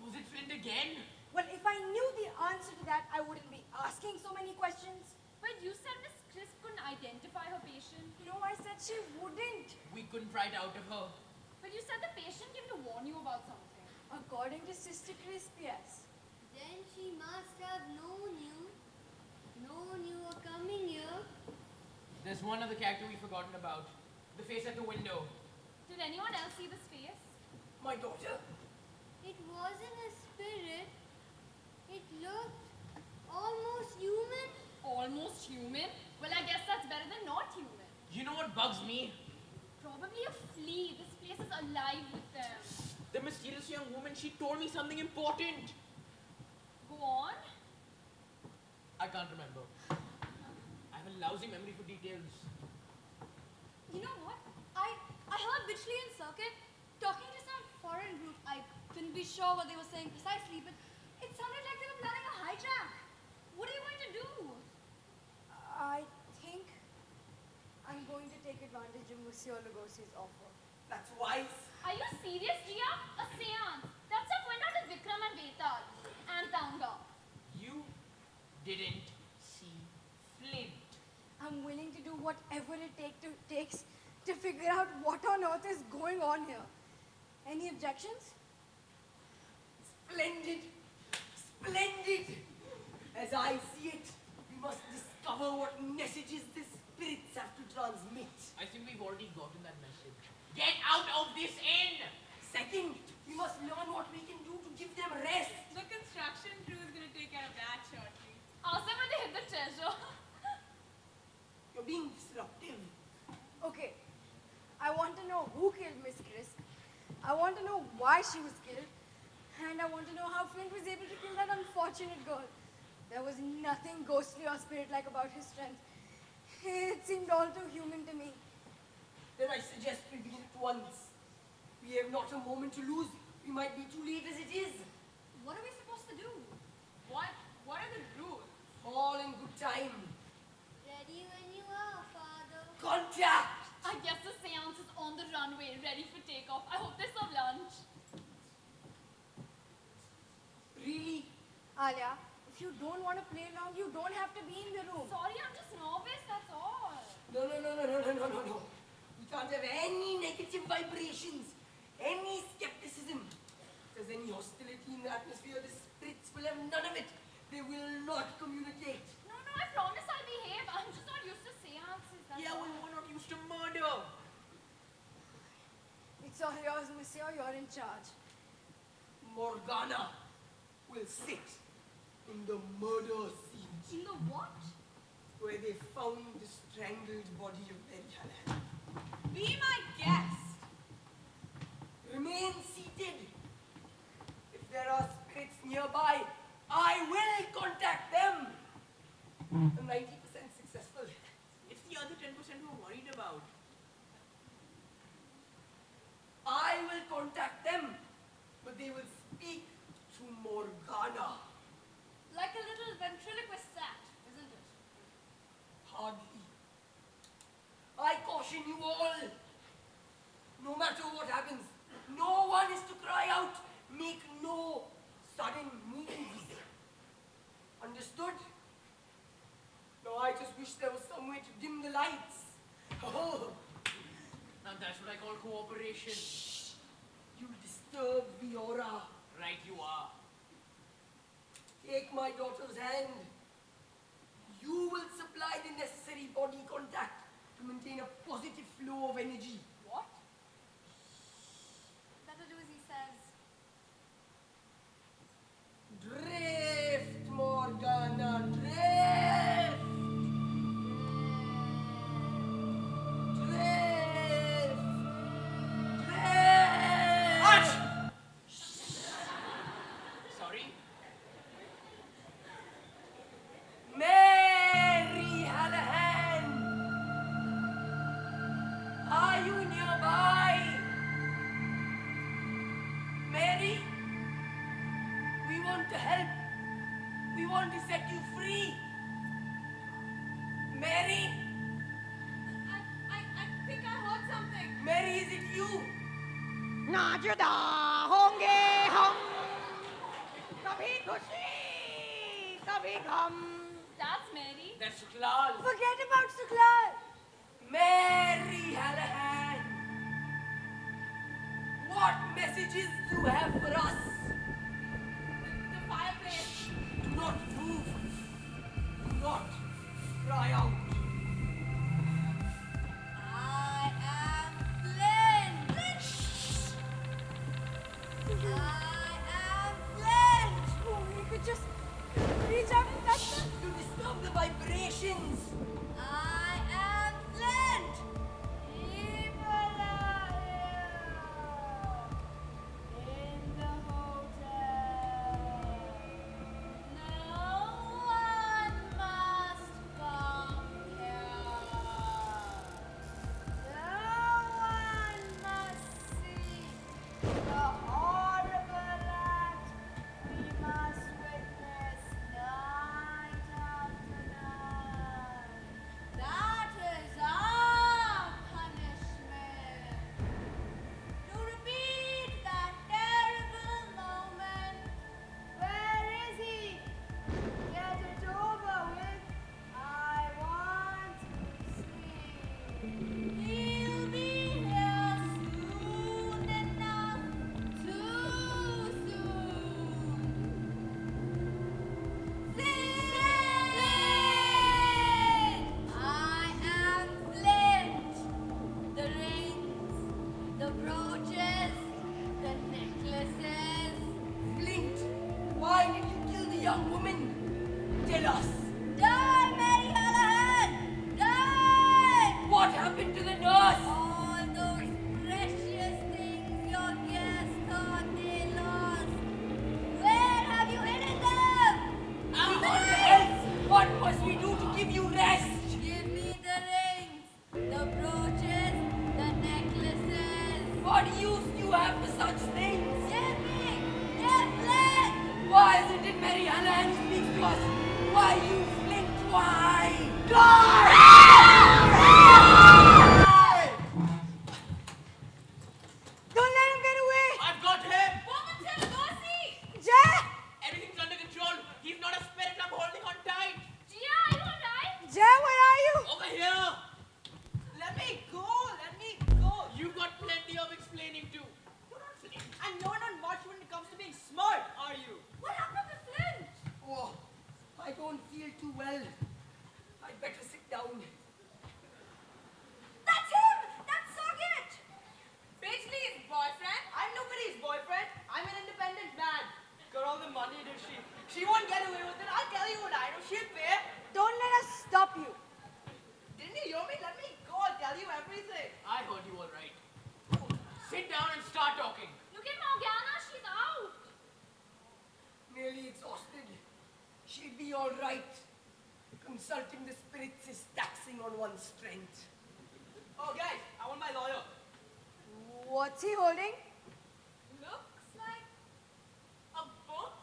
Was it Flint again? Well, if I knew the answer to that, I wouldn't be asking so many questions. But you said Miss Crisp couldn't identify her patient. No, I said she wouldn't. We couldn't pry it out of her. But you said the patient came to warn you about something. According to Sister Crisp, yes. Then she must have known you were coming here. There's one other character we've forgotten about. The face at the window. Did anyone else see this face? My daughter. It wasn't a spirit. It looked almost human. Almost human? Well, I guess that's better than not human. You know what bugs me? Probably a flea. This place is alive with them. The mysterious young woman, she told me something important. Go on. I can't remember. I have a lousy memory for details. You know what? I heard Bijli and Circuit talking to some foreign group. I couldn't be sure what they were saying precisely, but it sounded like they were planning a hijack. What are you going to do? I think I'm going to take advantage of Monsieur Lugosi's offer. That's wise. Are you serious, Gia? A seance. That stuff went out with Vikram and Vetal. And Tanga. You didn't see Flint. I'm willing to do whatever it takes to figure out what on earth is going on here. Any objections? Splendid. Splendid. As I see it, we must discover what messages the spirits have to transmit. I think we've already gotten that message. Get out of this inn! Second, we must learn what we can do to give them rest. The construction crew is going to take care of that shortly. Ask them when they hit the treasure. You're being disruptive. Okay, I want to know who killed Miss Crisp, I want to know why she was killed. And I want to know how Flint was able to kill that unfortunate girl. There was nothing ghostly or spirit-like about his strength. It seemed all too human to me. Then I suggest we begin at once. We have not a moment to lose. We might be too late as it is. What are we supposed to do? What are the rules? All in good time. Ready when you are, Father. Contact! I guess the seance is on the runway, ready for takeoff. I hope they serve lunch. Really? Alia, if you don't want to play along, you don't have to be in the room. Sorry, I'm just nervous, that's all. No. We can't have any negative vibrations, any skepticism. If there's any hostility in the atmosphere, the spirits will have none of it. They will not communicate. No, I promise I'll behave. I'm just not used to seances, that's Yeah, all. well, we're not used to murder. It's all yours, monsieur. You're in charge. Morgana will sit in the murder scene In the what? where they found the strangled body of Mary Helen. Be my guest. Remain seated. If there are spirits nearby, I will contact them. I'm 90% successful. It's the other 10% we're worried about. I will contact them, but they will speak to Morgana. Like a little ventriloquist act, isn't it? Hardly. I caution you all. No matter what happens, no one is to cry out. Make no sudden moves. Understood? No, I just wish there was some way to dim the lights. Oh, Now that's what I call cooperation. you'll disturb the aura. Right you are. Take my daughter's hand. You will supply the necessary body contact to maintain a positive flow of energy. What? Better do as he says. Drift, Morgana, drift! Drift! Drift! Sorry? Mary Hallahan! Are you nearby? Mary? We want to help. We want to set you free. Mary? I think I heard something. Mary, is it you? ना जुदा होंगे हम कभी खुशी कभी गम. That's Mary. That's Suklal. Forget about Suklal. Mary Hallahan! What messages you have for us? The fireplace. Do not move. Do not cry out. I am Flint. I am Flint. Oh, you could just reach out and touch them. You disturb the vibrations. I am Flint. People are here in the hotel. No one must come She'll be all right. Consulting the spirits is taxing on one's strength. Oh, guys, I want my lawyer. What's he holding? Looks like a book.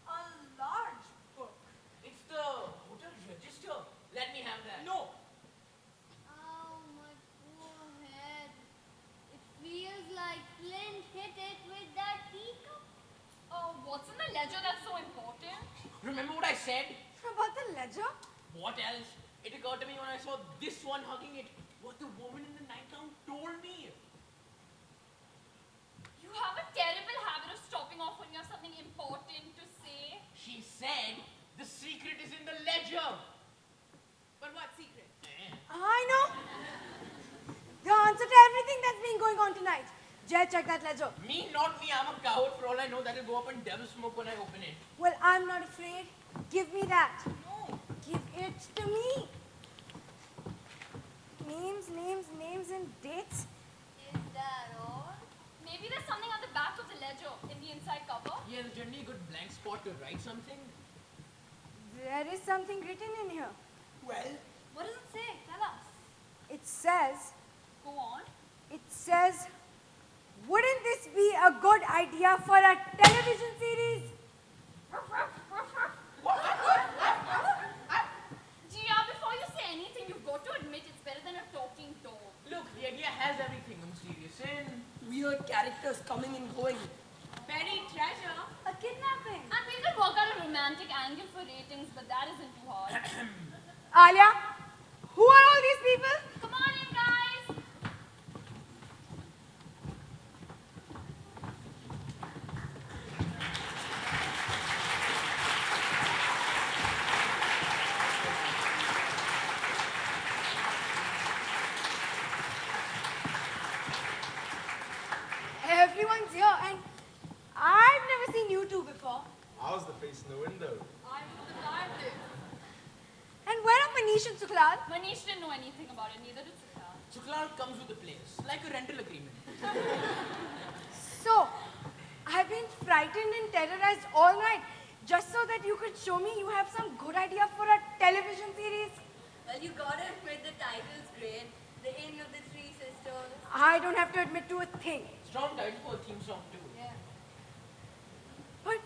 A large book. It's the hotel register. Let me have that. No. Oh, my poor head. It feels like Flint hit it with that teacup. Oh, what's in the ledger that's so important? Remember what I said? About the ledger? What else? It occurred to me when I saw this one hugging it. What the woman in the nightgown told me. You have a terrible habit of stopping off when you have something important to say. She said the secret is in the ledger. But what secret? I know. The answer to everything that's been going on tonight. Jay, check that ledger. Me, not me. I'm a coward. For all I know, that'll go up in devil smoke when I open it. Well, I'm not afraid. Give me that. No. Give it to me. Names, and dates. Is that all? Maybe there's something on the back of the ledger in the inside cover. Yeah, there's generally a good blank spot to write something. There is something written in here. Well, What does it say? Tell us. It says, Go on. wouldn't this be a good idea for a television series? Gia, before you say anything, you've got to admit it's better than a talking dog. Look, the idea has everything I'm serious in. weird characters coming and going. Buried treasure. A kidnapping. And we could work out a romantic angle for ratings, but that isn't too hard. Alia, who are all these people? Come on in, guys. Everyone's here and I've never seen you two before. I was the face in the window. I'm the artist. And where are Manish and Suklal? Manish didn't know anything about it, neither did Sukha. Suklal comes with the place, like a rental agreement. So, I've been frightened and terrorized all night just so that you could show me you have some good idea for a television series. Well, you gotta admit the title's great. The Inn of the Three Sisters. I don't have to admit to a thing. Strong title for a theme song too. Yeah. But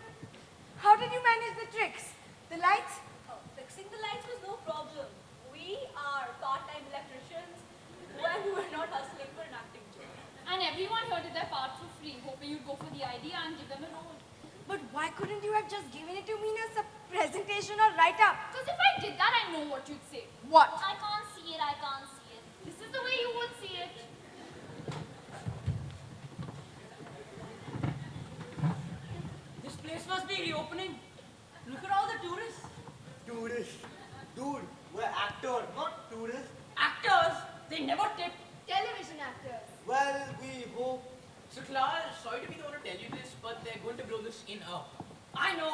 how did you manage the tricks? The lights? Oh, fixing the lights was no problem. We are part-time electricians when we're not hustling for an acting job. And everyone here did their part for free, hoping you'd go for the idea and give them a role. But why couldn't you have just given it to me as a presentation or write-up? Because if I did that, I know what you'd say. What? I can't see it, I can't see it. This is the way you would see it. This place must be reopening. Look at all the tourists. Tourist. Dude, we're actors, not tourists. Actors, they never tip. Television actors. Well, we hope. Suklal, sorry to be the one to tell you this, but they're going to blow this inn up. I know.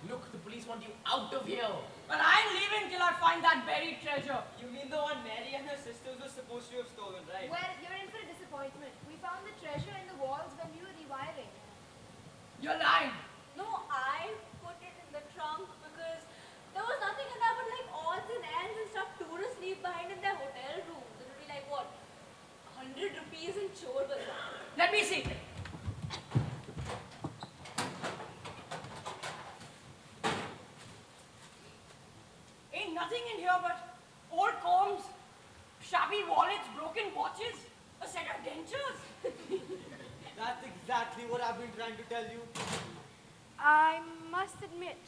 Look, the police want you out of here. But I'm leaving till I find that buried treasure. You mean the one Mary and her sisters were supposed to have stolen, right? Well, you're in for a disappointment. We found the treasure in the walls when we were rewiring. You're lying. No, I put it in the trunk because there was nothing in there but like odds and ends and stuff tourists leave behind in their hotel rooms. It would be like what? 100 rupees in chore bazaar. Let me see. Ain't nothing in here but old combs, shabby wallets, broken watches, a set of dentures. That's exactly what I've been trying to tell you. I must admit,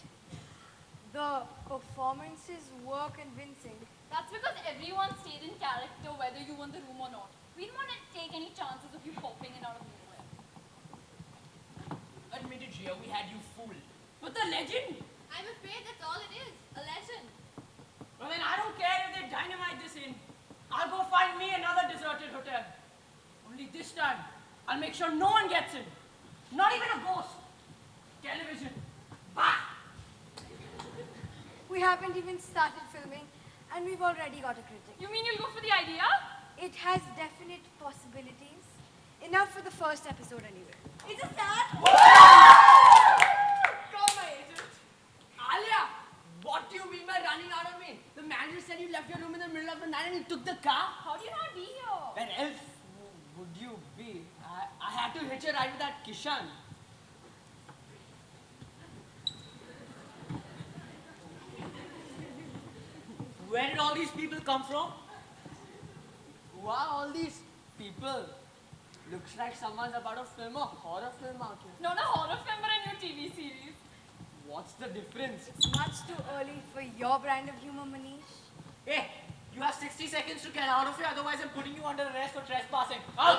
the performances were convincing. That's because everyone stayed in character whether you won the room or not. We didn't want to take any chances of you popping in out of nowhere. Admit it, Gia, we had you fooled. But the legend? I'm afraid that's all it is. A legend. Well, then I don't care if they dynamite this in. I'll go find me another deserted hotel. Only this time, I'll make sure no one gets in. Not even a ghost. Television. Bah! We haven't even started filming, and we've already got a critic. You mean you'll go for the idea? It has definite possibilities. Enough for the first episode anyway. It's a start. Call my agent. Alia, do you mean by running out on me? The manager said you left your room in the middle of the night and he took the car? How do you not be here? Where else would you be? I had to hitch a ride with that Kishan. Where did all these people come from? Who are all these people? Looks like someone's about to film a horror film out here. Not a horror film, but a new TV series. What's the difference? It's much too early for your brand of humor, Manish. Hey, you have 60 seconds to get out of here, otherwise I'm putting you under arrest for trespassing. I'm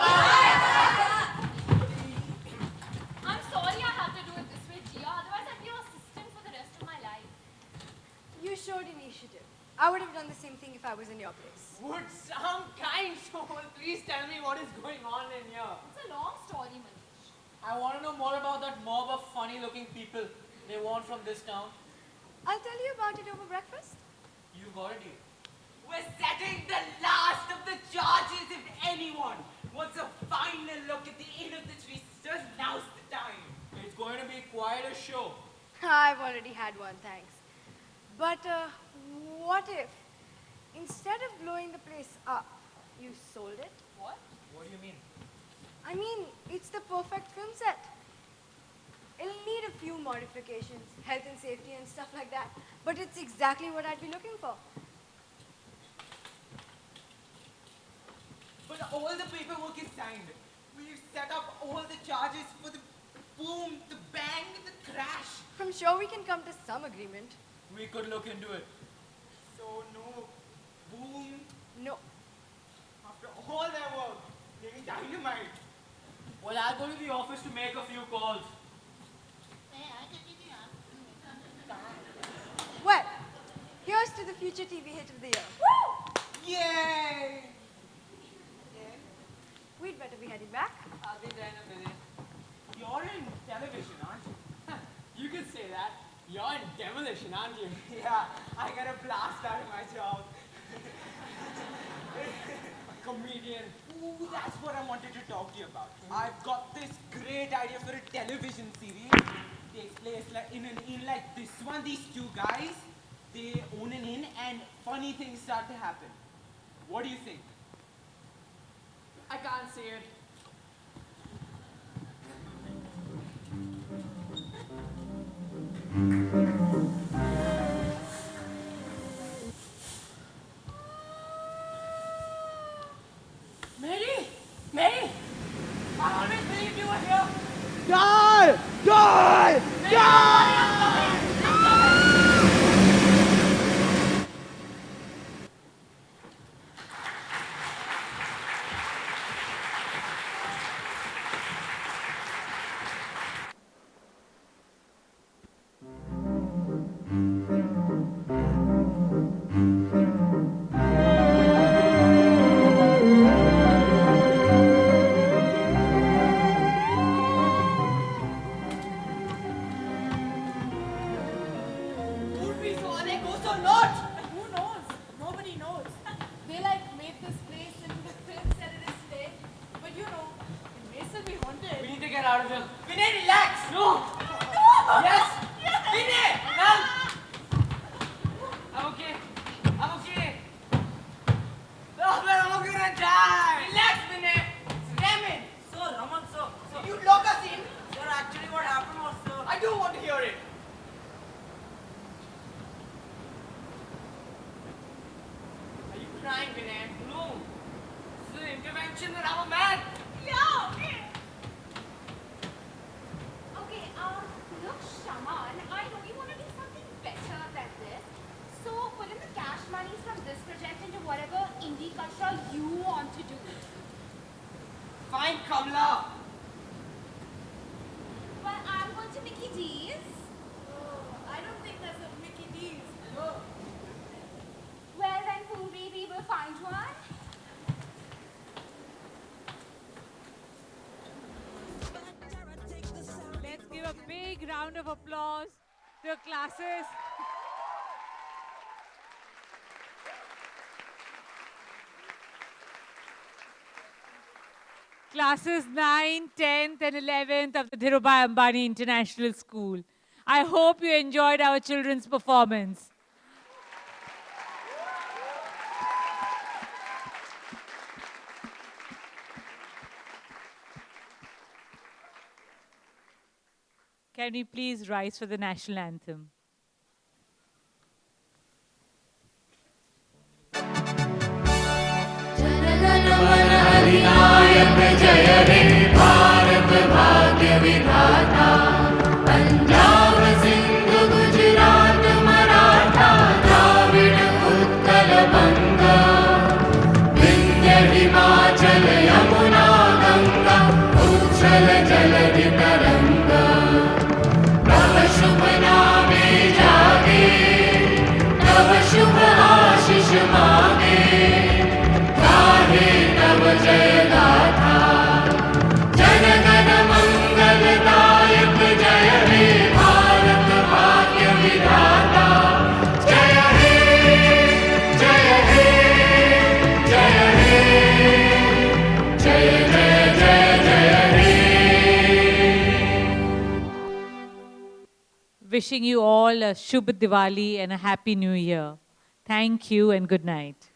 sorry I have to do it this way, Gia. Otherwise, I'd be your assistant for the rest of my life. You showed initiative. I would have done the same thing if I was in your place. Would some kind soul please tell me what is going on in here? It's a long story, Manish. I want to know more about that mob of funny-looking people they want from this town. I'll tell you about it over breakfast. You've already. We're setting the last of the charges. If anyone wants a final look at the Inn of the Three Sisters, now's the time. It's going to be quite a show. I've already had one, thanks. But what if, instead of blowing the place up, you sold it? What? What do you mean? I mean, it's the perfect film set. It'll need a few modifications, health and safety and stuff like that, but it's exactly what I'd be looking for. But all the paperwork is signed. We've set up all the charges for the boom, the bang, the crash. I'm sure we can come to some agreement. We could look into it. So no boom No. after all their work. Giving dynamite. Well, I'll go to the office to make a few calls. Well, here's to the future TV hit of the year. Woo! Yay! We'd better be heading back. I'll be there in a minute. You're in television, aren't you? You can say that. You're in demolition, aren't you? Yeah, I get a blast out of my job. A comedian. Ooh, that's what I wanted to talk to you about. I've got this great idea for a television series. Takes place like in an inn like this one. These two guys, they own an inn and funny things start to happen. What do you think? I can't see it. Mary! Mary! I always believed you were here. Die! Die! Die! Would be so they go so not. Who knows? Nobody knows. They like made this place into the film set it is today. But you know, it may still be haunted. We need to get out of here. Vinay, relax. No! Yes. Vinay, now. I'm okay. I'm okay. Oh, we're all gonna die. Relax, Vinay. Ramen. Sir, Raman, sir. Did you lock us in? Sir, actually what happened was, sir. I do want to hear it. Are you crying, Vinay? No. This is an intervention that I'm a man. Yeah, okay. Okay, look, Shaman, I know you want to do something better than this. So put in the cash monies from this project into whatever indie culture you want to do. Fine, Kamla. Well, I'm going to Mickey D's. I don't think there's a Mickey D's. Well, then, Puri, we will find one. Let's give a big round of applause to classes. Classes 9, 10th and 11th of the Dhirubhai Ambani International School. I hope you enjoyed our children's performance. Can we please rise for the national anthem? अधिनायक जय हे भारत भाग्य विधाता पंजाब सिंध गुजरात मराठा द्राविड़ उत्कल बंग विंध्य हिमाचल यमुना गंगा उच्छल जलधि तरंग तव शुभ नामे जागे तव शुभ आशीष मांगे गाहे तव जय गाथा जनगण मंगलदायक जय हे भारत भाग्य विधाता जय हे जय हे जय हे जय जय जय जय हे Wishing you all a Shubh Diwali and a Happy New Year. Thank you and good night.